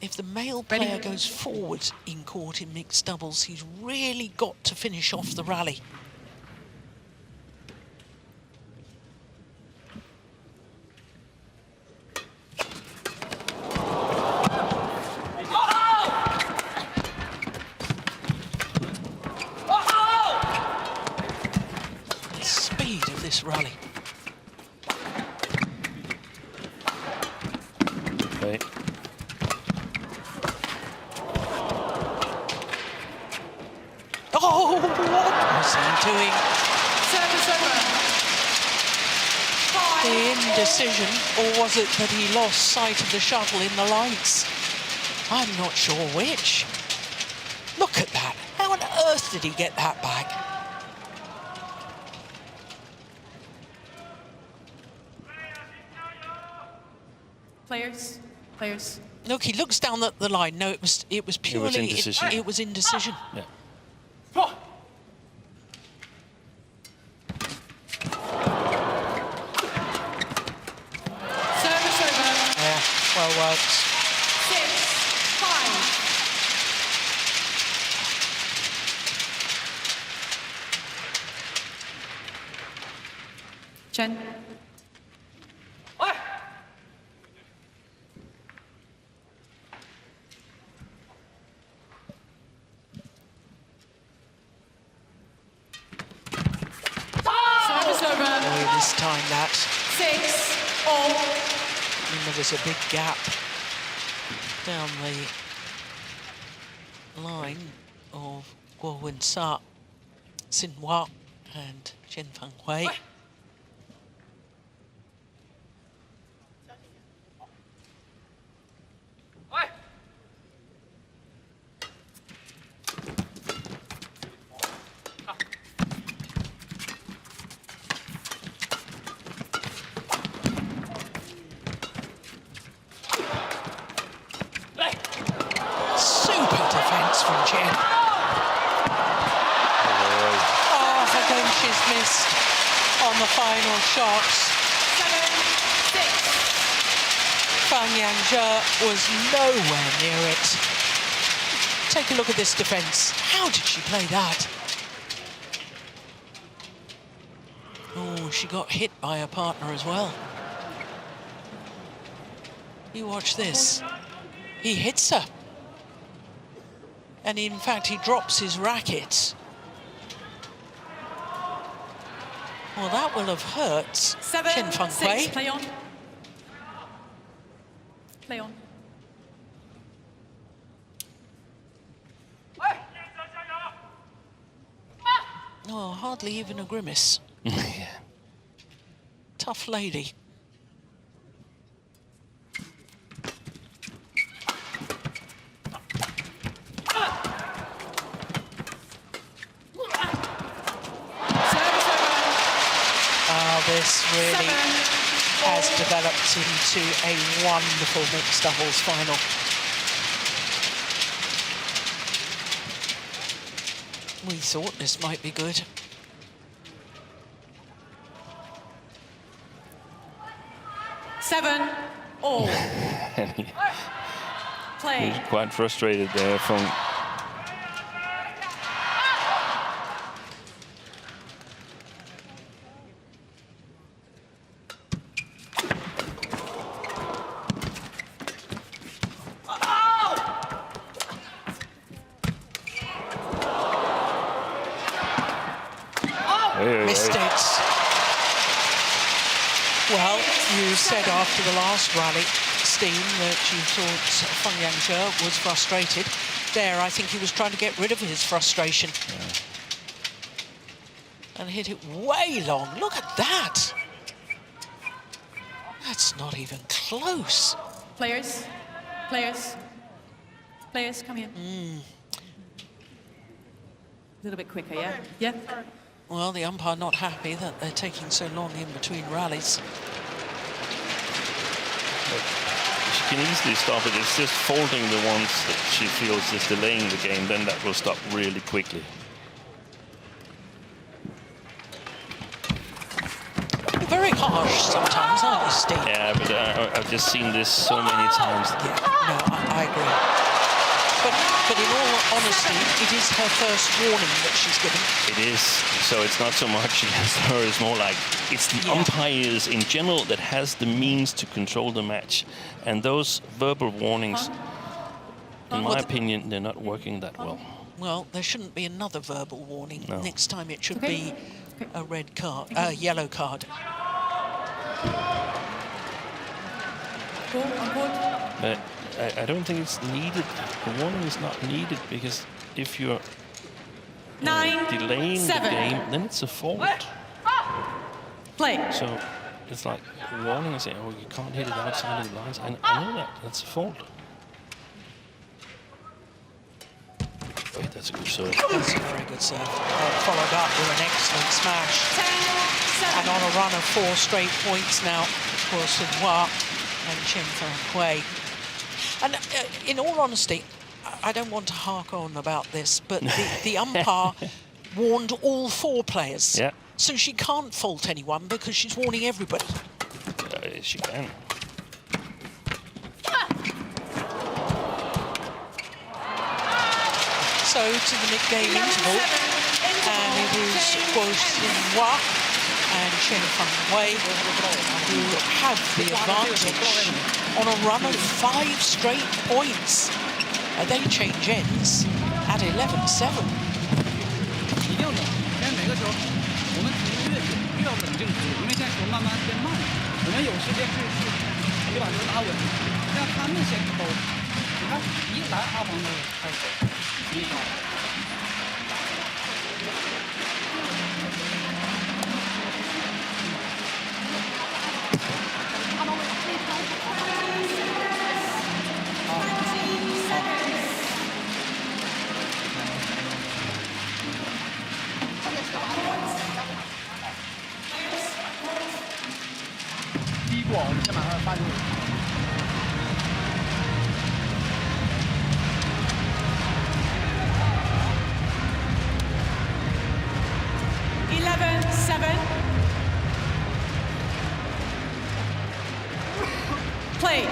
If the male player goes forward in court in mixed doubles, he's really got to finish off the rally. The speed of this rally. Okay. Oh, what was he doing? Service over. The indecision, or was it that he lost sight of the shuttle in the lights? I'm not sure which. Look at that. How on earth did he get that back? Players, players. Look, he looks down at the line. No, it was purely indecision. it was indecision. Yeah. Service over. Yeah, well worked. 6-5. Chen. Service over. Oh, this time that. 6-all. And there was a big gap down the line of Guo Wen-sa, Xin Hua, and Chen Feng. Super defence from Chen. Oh, again she's missed on the final shots. 7-6. Feng Yangzhe was nowhere near it. Take a look at this defence. How did she play that? Oh, she got hit by her partner as well. You watch this. He hits her. And in fact, he drops his racket. Well, that will have hurt Chen Feng. 7-6. Play on. Play on. Oh, hardly even a grimace. Yeah. Tough lady. This really has developed into a wonderful mixed doubles final. We thought this might be good. Seven all. And he Play. was quite frustrated there from. Missed it. Well, you said after the last rally, Steen, that you thought Feng Yangzhe was frustrated. There, I think he was trying to get rid of his frustration. Yeah. And hit it way long. Look at that. That's not even close. Players, players, players, come here. A little bit quicker, yeah? Yeah? Well, the umpire not happy that they're taking so long in between rallies. She can easily stop it. It's just faulting the ones that she feels is delaying the game, then that will stop really quickly. You're very harsh sometimes, aren't you, Steve? Yeah, but I've just seen this so many times. Yeah, no, I agree. But in all honesty, it is her first warning that she's given. It is, so it's not so much against her, it's more like it's the umpires in general that has the means to control the match. And those verbal warnings, in my opinion, they're not working that well. Well, there shouldn't be another verbal warning. No. Next time it should be a red card, yellow card. But I don't think it's needed. The warning is not needed because if you're delaying the game, then it's a fault. Play. So it's like warning and saying, oh, you can't hit it outside of the lines. I know that. That's a fault. Wait, that's a good serve. That's a very good serve. Followed up with an excellent smash. And on a run of 4 straight points now for Sudirman and Chen Feng. And in all honesty, I don't want to hark on about this, but the umpire warned all 4 players. Yeah. So she can't fault anyone because she's warning everybody. She can. So to the mid-game interval, and it is Sudirman and Chen Feng who have the advantage on a run of 5 straight points. They change ends at 11-7. 一定的，因为每个球我们越要冷静处理，因为现在球慢慢变慢了，我们有时间去把球打稳，让他们先投。你看，一来阿鹏就开始投，一投。 第一步，我们先把它发进去。 11-7. Play.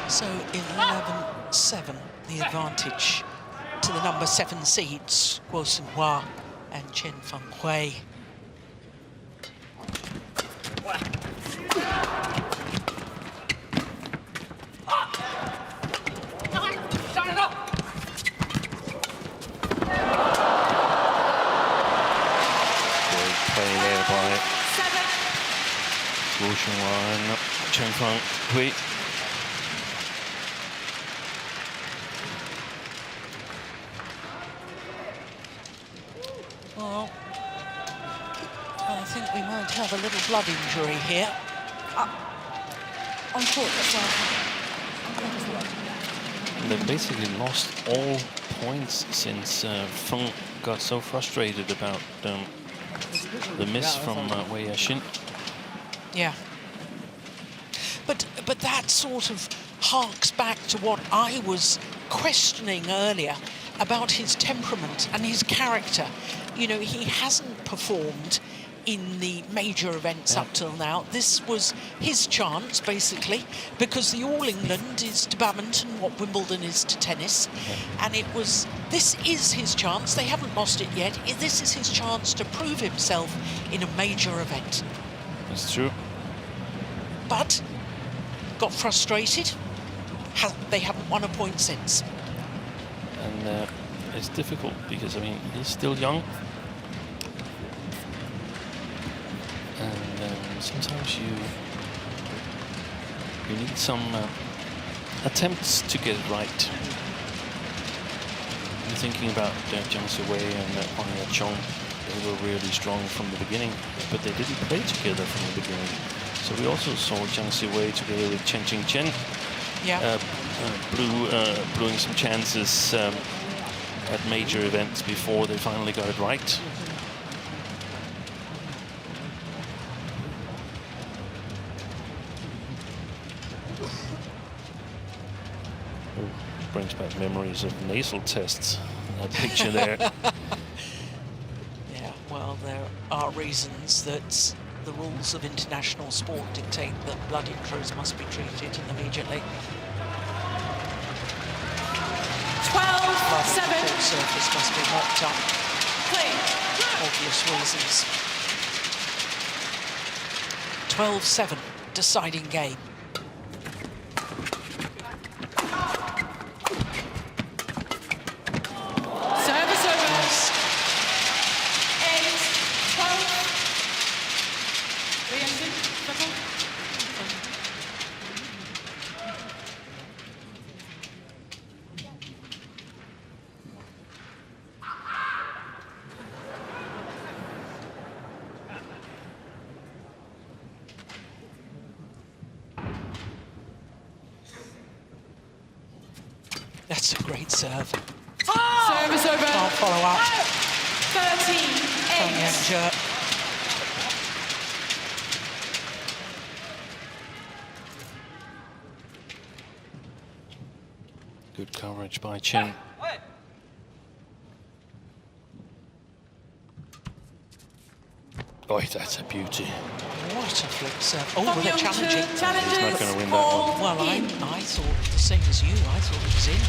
So 11-7, the advantage to the number 7 seeds, Sudirman and Chen Feng. 陈芳辉。 Well, I think we might have a little blood injury here. On court as well. They've basically lost all points since Feng got so frustrated about the miss from YONEX. Yeah. But that sort of harks back to what I was questioning earlier about his temperament and his character. You know, he hasn't performed in the major events up till now. This was his chance, basically, because the All England is to badminton what Wimbledon is to tennis. And this is his chance. They haven't lost it yet. This is his chance to prove himself in a major event. That's true. But got frustrated. They haven't won a point since. And it's difficult because, I mean, he's still young. And sometimes you need some attempts to get it right. I'm thinking about Jiang Siwei and Huang Yachong. They were really strong from the beginning, but they didn't play together from the beginning. So we also saw Jiang Siwei together with Chen. Yeah. Blowing some chances at major events before they finally got it right. Brings back memories of nasal tests. That picture there. Yeah, well, there are reasons that the rules of international sport dictate that blood intros must be treated immediately. 12-7. The surface must be mopped up. Play. Obvious reasons. 12-7, deciding game. Service over. Yes. 8-12. Reaction, double. That's a great serve. Service over. Can't follow up. 13-8. Feng. Good coverage by Chen. Oh, that's a beauty. What a flick serve. Oh, well, they're challenging. He's not going to win that one. Well, I thought the same as you. I thought it was in.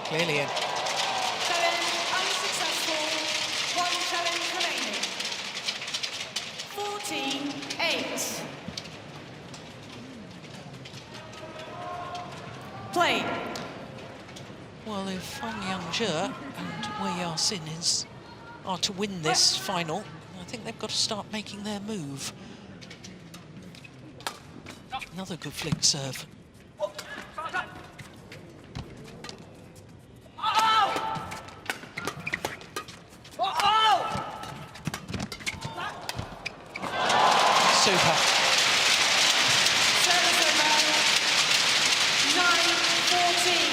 Clearly in. Challenge unsuccessful. One challenge remaining. 14-8. Play. Well, if Feng Yangzhe and Wei Yaxin are to win this final, I think they've got to start making their move. Another good flick serve. Super. Service over. 9-14.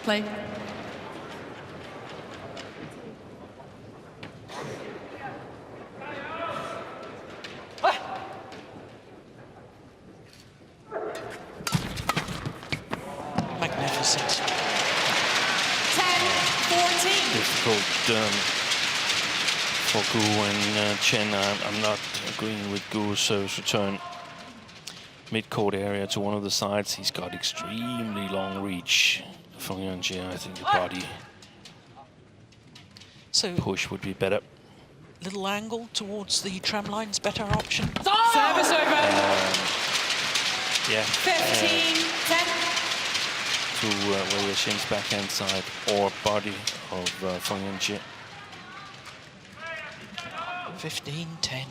Play. Magnificent. 10-14. Difficult for Gu and Chen. I'm not agreeing with Gu's service return. Mid-court area to one of the sides. He's got extremely long reach. Feng Yangzhe, I think the body So, push would be better. little angle towards the tram line's better option. Service over. Yeah. 15-10. To Wei Yaxin's backhand side or body of Feng Yangzhe. 15-10.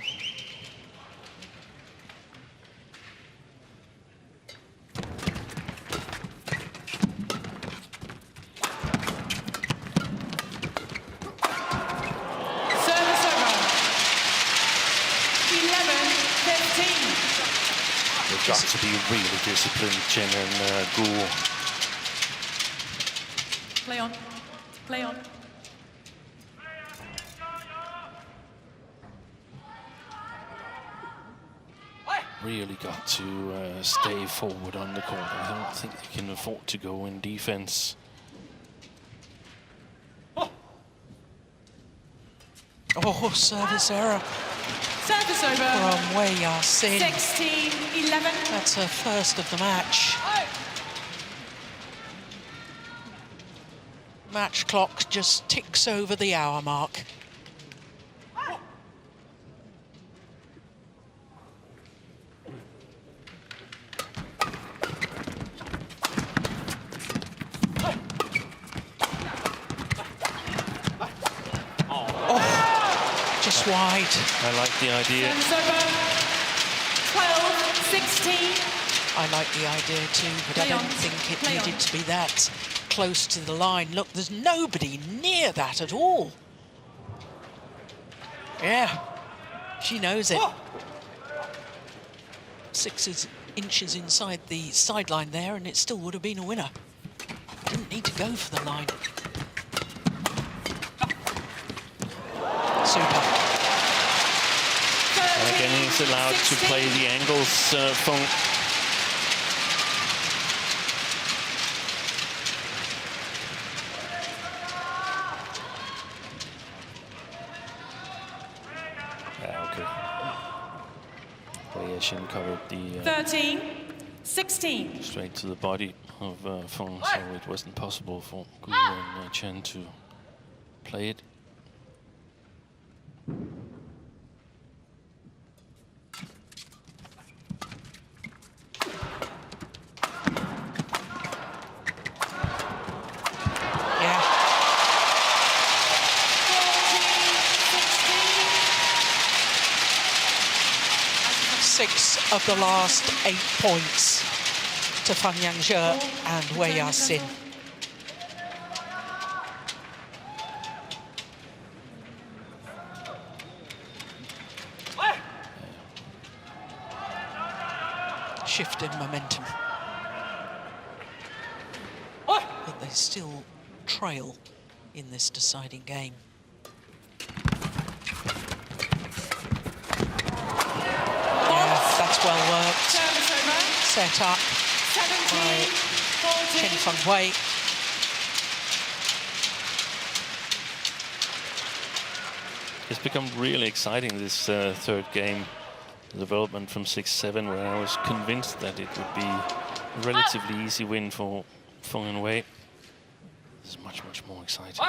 Service over. 11-15. They've got to be really disciplined, Chen and Gu. Play on. Play on. Really got to stay forward on the court. I don't think they can afford to go in defense. Oh, service error Service over. from Wei Yaxin. 16-11. That's her first of the match. Match clock just ticks over the hour mark. wide. I like the idea. Service over. 12-16. I like the idea too, but I don't think it needed to be that close to the line. Look, there's nobody near that at all. Yeah, she knows it. 6 inches inside the sideline there, and it still would have been a winner. Didn't need to go for the line. Super. And again, he's allowed to play the angles, Feng. Chen covered the 13-16. straight to the body of Feng, so it wasn't possible for Gu and Chen to play it. Yeah. 6 of the last 8 points to Feng Yangzhe and Wei Yasin. Shift in momentum. But they still trail in this deciding game. That's well worked. Set up by Chen Feng-Hui. It's become really exciting, this third game. The development from 6-7, where I was convinced that it would be a relatively easy win for Feng and Wei. This is much, much more exciting.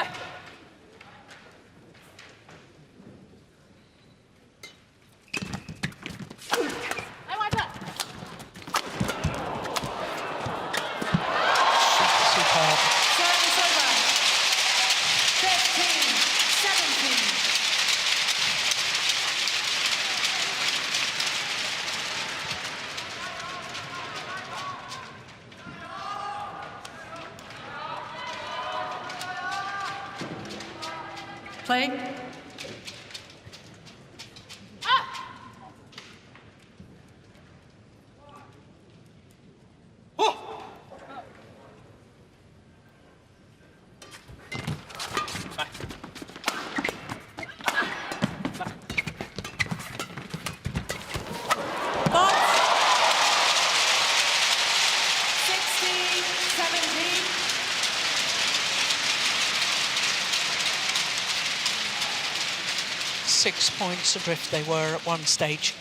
Play. Points adrift they were at one stage.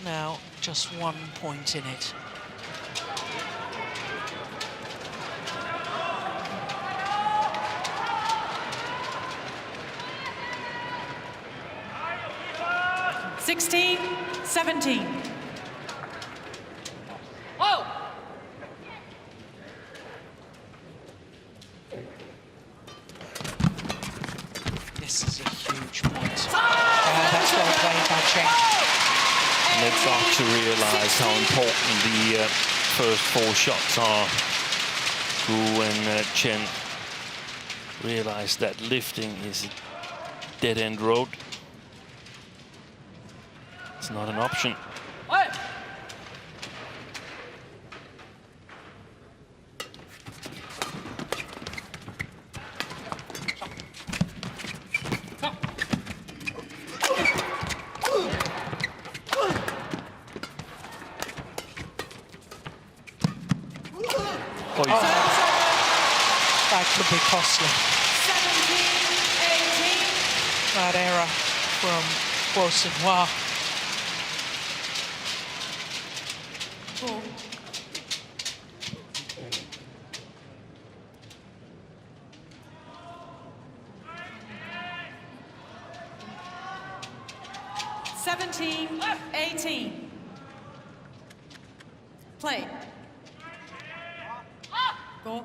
Now just 1 point in it. (16, 17). This is a huge point. That's well played by Chen. And they've got to realise how important the first 4 shots are. Gu and Chen realise that lifting is a dead-end road. It's not an option. That could be costly. 17-18. That error from Guo Xinhua. Four. (17-18). Play. Go.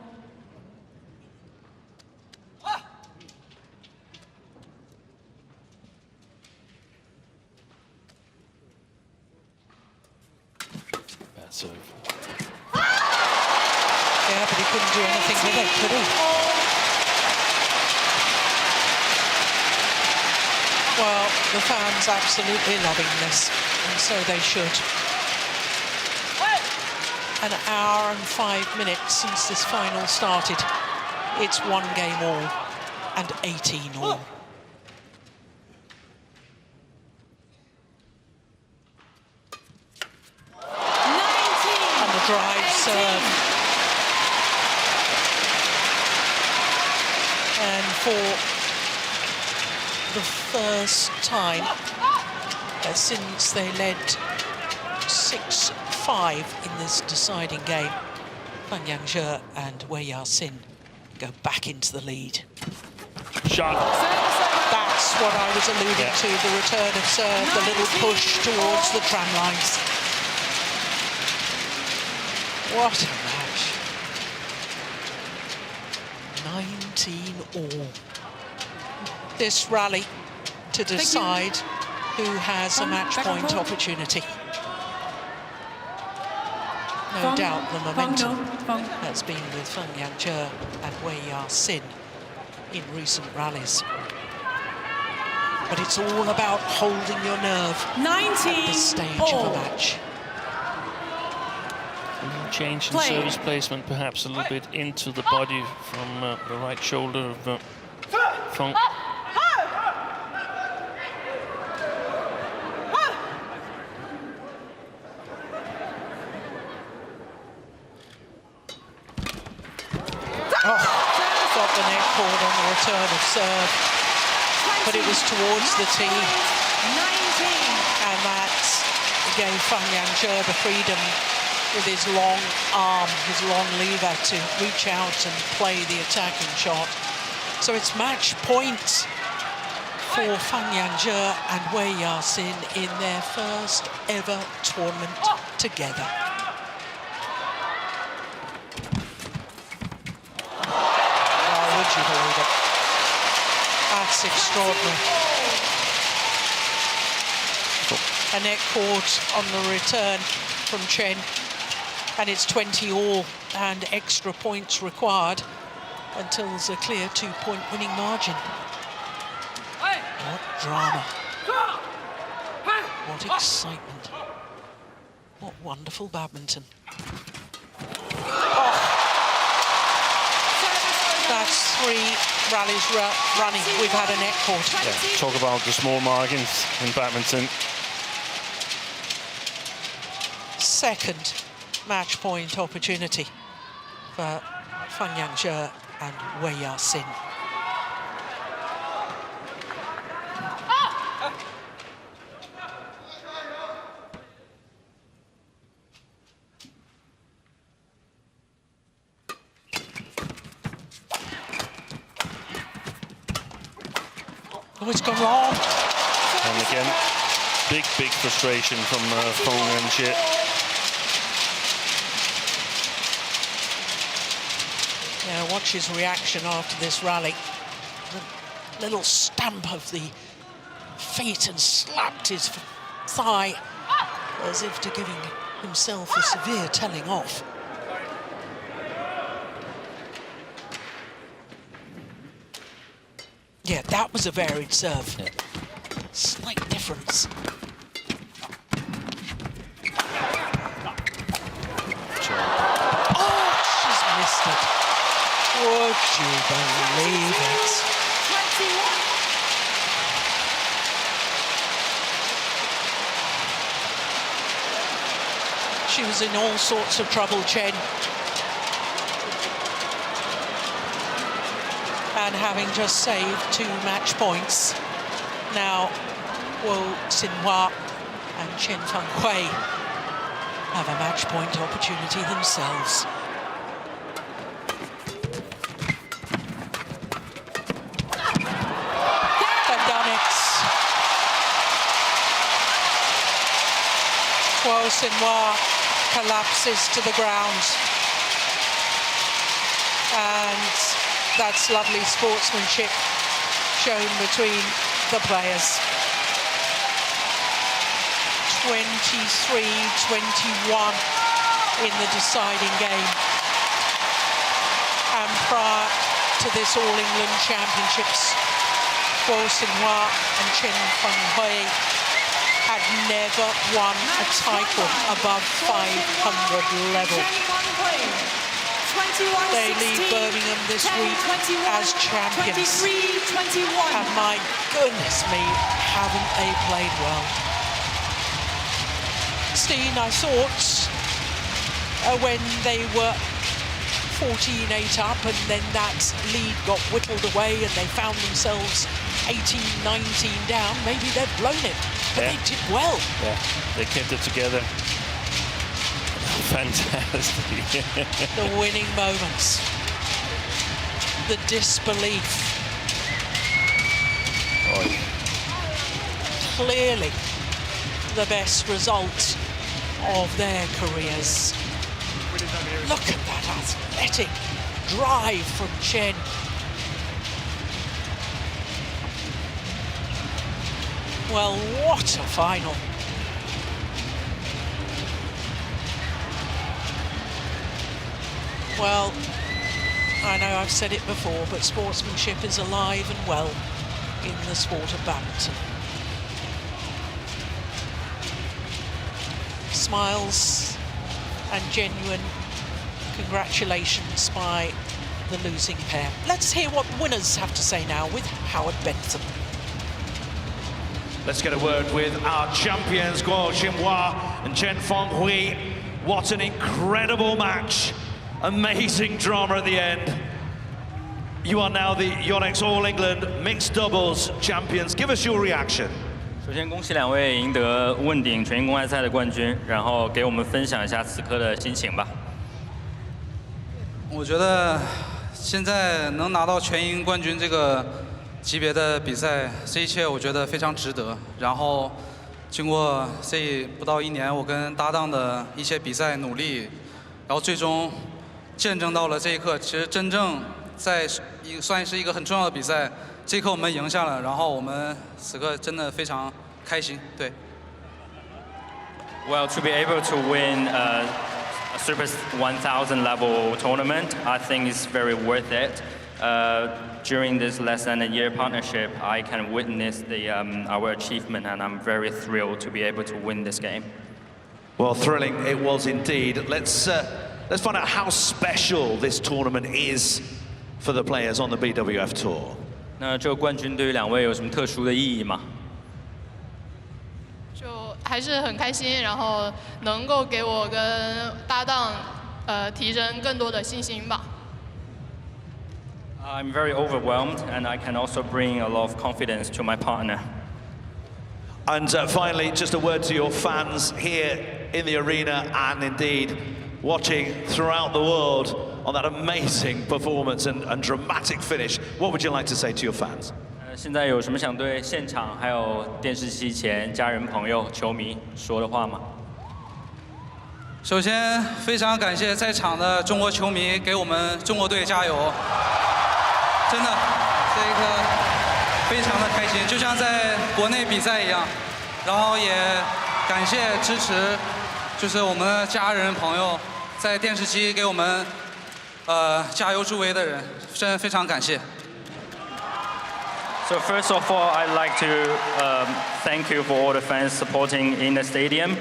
but he couldn't do anything with it, could he? Well, the fans absolutely loving this, and so they should. An hour and 5 minutes since this final started. It's 1 game all and 18 all. And the drive serve. And for the first time since they led 6-5 in this deciding game, Feng Yangzhe and Wei Yaxin go back into the lead. Shot. That's what I was alluding to, the return of serve, the little push towards the tram lines. What a match. 19 all. This rally to decide who has a match point opportunity. No doubt the momentum has been with Feng Yangzhe and Wei Yaxin in recent rallies. But it's all about holding your nerve at this stage of a match. Change in service placement, perhaps a little bit into the body from the right shoulder of Feng. Got the net cord on the return of serve, but it was towards the tee. And that gave Feng Yangzhe the freedom with his long arm, his long lever to reach out and play the attacking shot. So it's match point for Feng Yangzhe and Wei Yaxin in their first ever tournament together. Would you believe it? That's extraordinary. A net cord on the return from Chen, and it's 20 all and extra points required until there's a clear 2-point winning margin. What drama. What excitement. What wonderful badminton. That's 3 rallies running. We've had a net cord. Yeah, talk about the small margins in badminton. Second match point opportunity for Feng Yangzhe and Wei Yaxin. Oh, it's gone wrong. And again, big frustration from Feng Yangzhe. Yeah, watch his reaction after this rally. The little stamp of the feet and slapped his thigh as if to giving himself a severe telling off. Yeah, that was a varied serve. Yeah. Slight difference. Oh, she's missed it. Would you believe it? She was in all sorts of trouble, Chen. And having just saved 2 match points, now Wu Xinhua and Chen Fenghui have a match point opportunity themselves. They've done it. Wu Xinhua collapses to the ground. And that's lovely sportsmanship shown between the players. 23-21 in the deciding game. And prior to this All England Championships, Guo Xinhua and Chen had never won a title above 500 level. They leave Birmingham this week as champions. And my goodness me, haven't they played well? Steen, I thought, when they were 14-8 up and then that lead got whittled away and they found themselves 18-19 down, maybe they'd blown it, but they did well. Yeah, they kept it together. Fantastic. The winning moments, the disbelief. Clearly the best result of their careers. Look at that athletic drive from Chen. Well, what a final. Well, I know I've said it before, but sportsmanship is alive and well in the sport of badminton. Smiles and genuine congratulations by the losing pair. Let's hear what the winners have to say now with Howard Bentham. Let's get a word with our champions, Guo Xinhua and Chen Feng. What an incredible match. Amazing drama at the end. You are now the YONEX All England Mixed Doubles Champions. Give us your reaction. 首先，恭喜两位赢得问鼎全英公开赛的冠军，然后给我们分享一下此刻的心情吧。我觉得现在能拿到全英冠军这个级别的比赛，这一切我觉得非常值得。然后经过这不到1年，我跟搭档的一些比赛努力，然后最终见证到了这一刻。其实真正在算是一个很重要的比赛，这一刻我们赢下了，然后我们此刻真的非常开心。对。Well, to be able to win a Super 1000 level tournament, I think is very worth it. During this less than a year partnership, I can witness our achievement, and I'm very thrilled to be able to win this game. Well, thrilling it was indeed. Let's find out how special this tournament is for the players on the BWF Tour. 那这个冠军对于两位有什么特殊的意义吗？就还是很开心，然后能够给我跟搭档提升更多的信心吧。I'm very overwhelmed, and I can also bring a lot of confidence to my partner. And finally, just a word to your fans here in the arena and indeed watching throughout the world on that amazing performance and dramatic finish. What would you like to say to your fans? 现在有什么想对现场还有电视机前家人、朋友、球迷说的话吗？首先，非常感谢在场的中国球迷，给我们中国队加油！真的，这一刻非常的开心，就像在国内比赛一样。然后也感谢支持，就是我们的家人朋友，在电视机给我们加油助威的人，真的非常感谢。So first of all, I'd like to thank you for all the fans supporting in the stadium.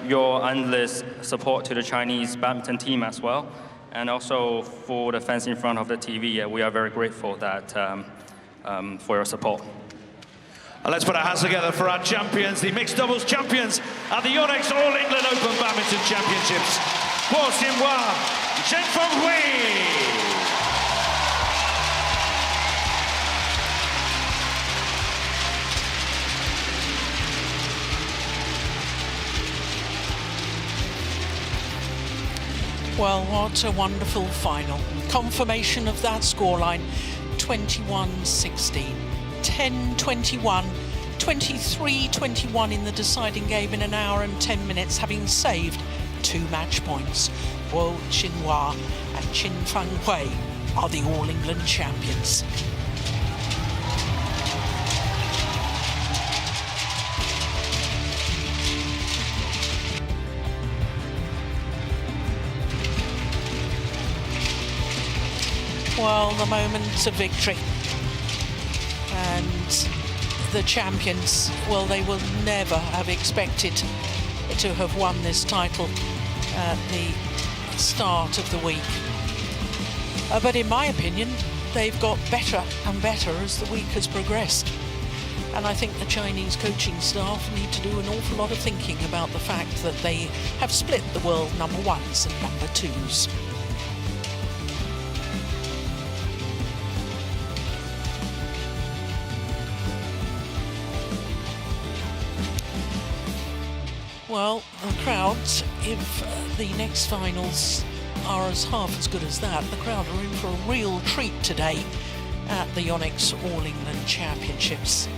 Your endless support to the Chinese badminton team as well, and also for the fans in front of the TV. We are very grateful that for your support. And let's put our hands together for our champions, the mixed doubles champions at the YONEX All England Open Badminton Championships. Guo Xinhua, Chen Feng. Well, what a wonderful final. Confirmation of that scoreline, 21-16, 10-21, 23-21 in the deciding game in an hour and 10 minutes, having saved 2 match points. Guo Xinhua and Chen Feng are the All England champions. Well, the moment of victory. And the champions, well, they will never have expected to have won this title at the start of the week. But in my opinion, they've got better and better as the week has progressed. And I think the Chinese coaching staff need to do an awful lot of thinking about the fact that they have split the world number ones and number twos. Well, the crowds, if the next finals are half as good as that, the crowd are in for a real treat today at the YONEX All England Championships.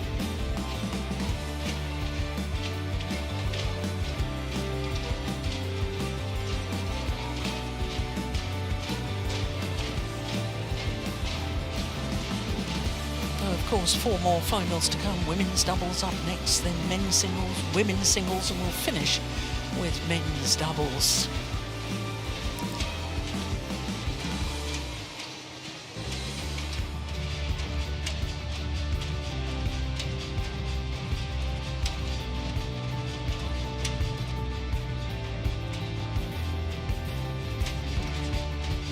Of course, 4 more finals to come. Women's doubles up next, then men's singles, women's singles, and we'll finish with men's doubles.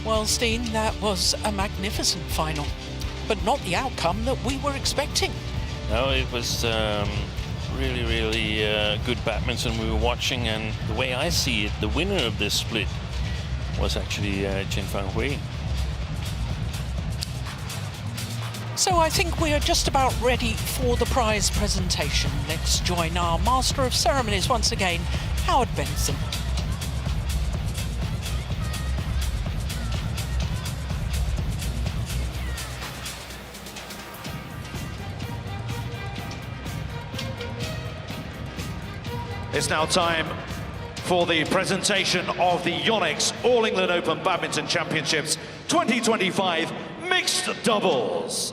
Well, Steen, that was a magnificent final, but not the outcome that we were expecting. No, it was really good badminton we were watching, and the way I see it, the winner of this split was actually Feng. So I think we are just about ready for the prize presentation. Let's join our Master of Ceremonies once again, Howard Benson. It's now time for the presentation of the YONEX All England Open Badminton Championships 2025 Mixed Doubles.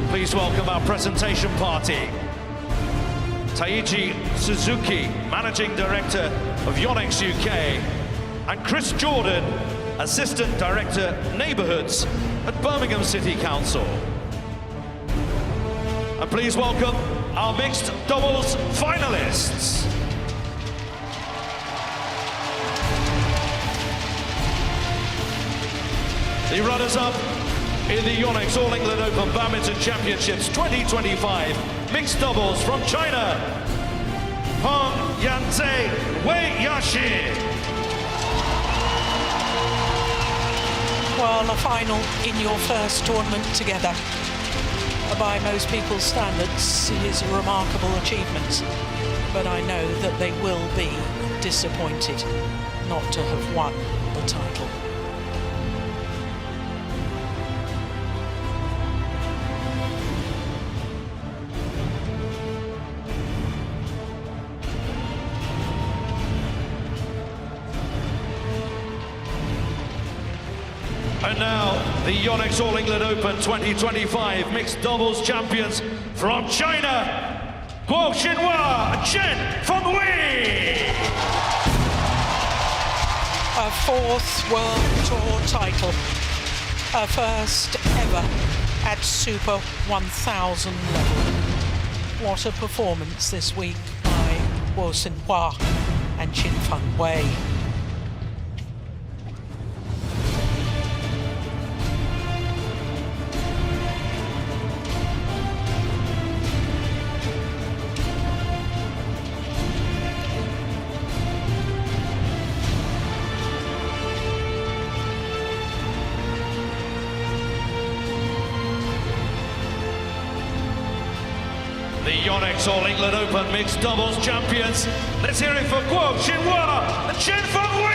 Please welcome our presentation party. Taiji Suzuki, Managing Director of YONEX UK, and Chris Jordan, Assistant Director, Neighbourhoods at Birmingham City Council. And please welcome our mixed doubles finalists. The runners-up in the YONEX All England Open Badminton Championships 2025 mixed doubles from China, Feng Yanzhe, Wei Yaxin. Well, a final in your first tournament together, by most people's standards, is a remarkable achievement. But I know that they will be disappointed not to have won the title. And now, the YONEX All England Open 2025 Mixed Doubles Champions from China, Guo Xinhua, Chen from Wei. A 4th World Tour title, a first ever at Super 1000 level. What a performance this week by Guo Xinhua and Feng Wei. The YONEX All England Open Mixed Doubles Champions. Let's hear it for Guo Xinhua and Chen Feng Wei.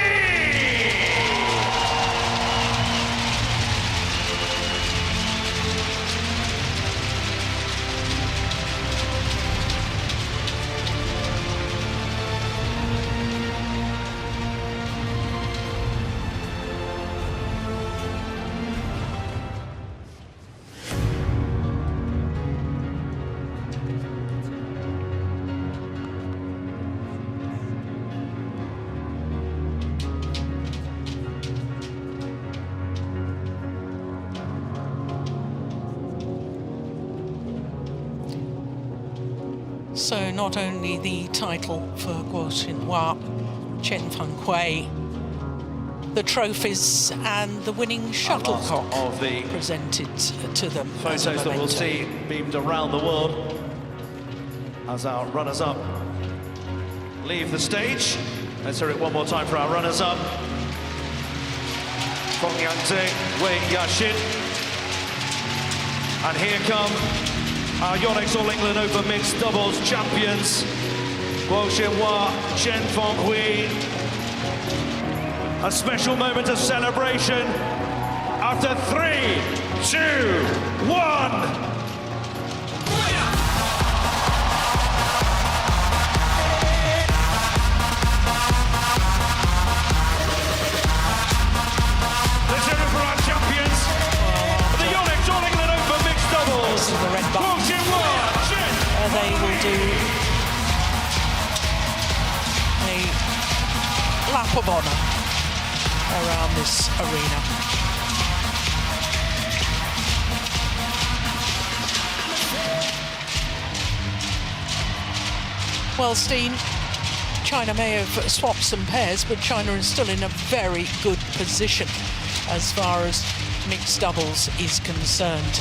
So not only the title for Guo Xinhua, Chen Feng, the trophies and the winning shuttlecock of the presented to them. photos that we'll see beamed around the world as our runners-up leave the stage. Let's hear it one more time for our runners-up. Feng Wei Yaxin. And here come our YONEX All England Open Mixed Doubles champions, Guo Xinhua, Chen Feng. A special moment of celebration after 3, 2, 1. They will do a lap of honour around this arena. Well, Steen, China may have swapped some pairs, but China is still in a very good position as far as mixed doubles is concerned.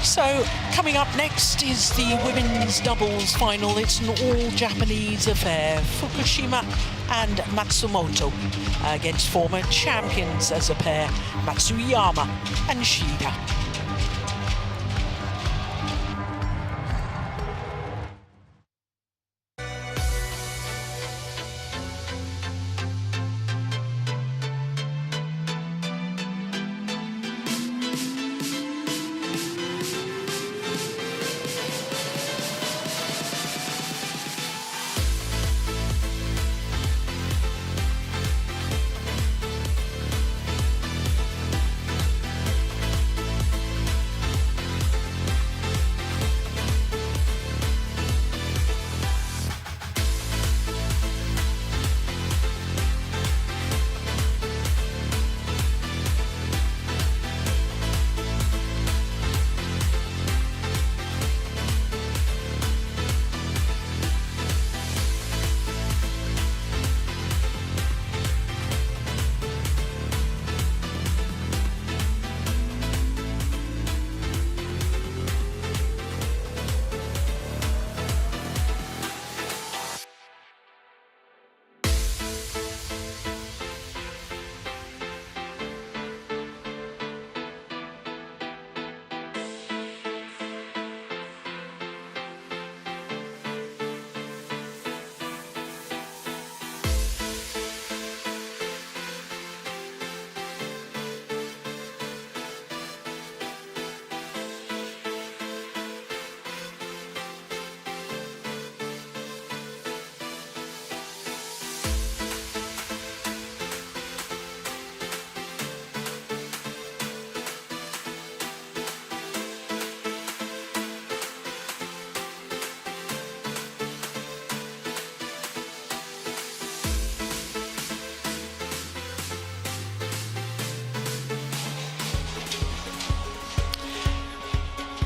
So, coming up next is the women's doubles final. It's an all-Japanese affair. Fukushima and Matsumoto against former champions as a pair, Matsuyama and Shida.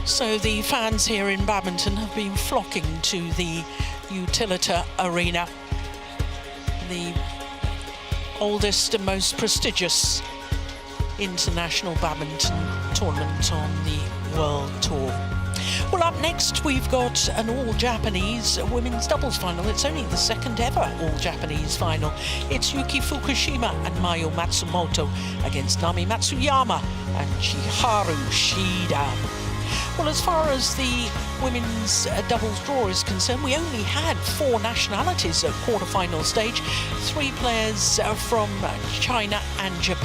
So the fans here in Badminton have been flocking to the Utilita Arena, the oldest and most prestigious international badminton tournament on the World Tour. Well, up next we've got an all-Japanese women's doubles final. It's only the second ever all-Japanese final. It's Yuki Fukushima and Mayu Matsumoto against Nami Matsuyama and Chiharu Shida. Well, as far as the women's doubles draw is concerned, we only had 4 nationalities at quarter-final stage, 3 players from China and Japan.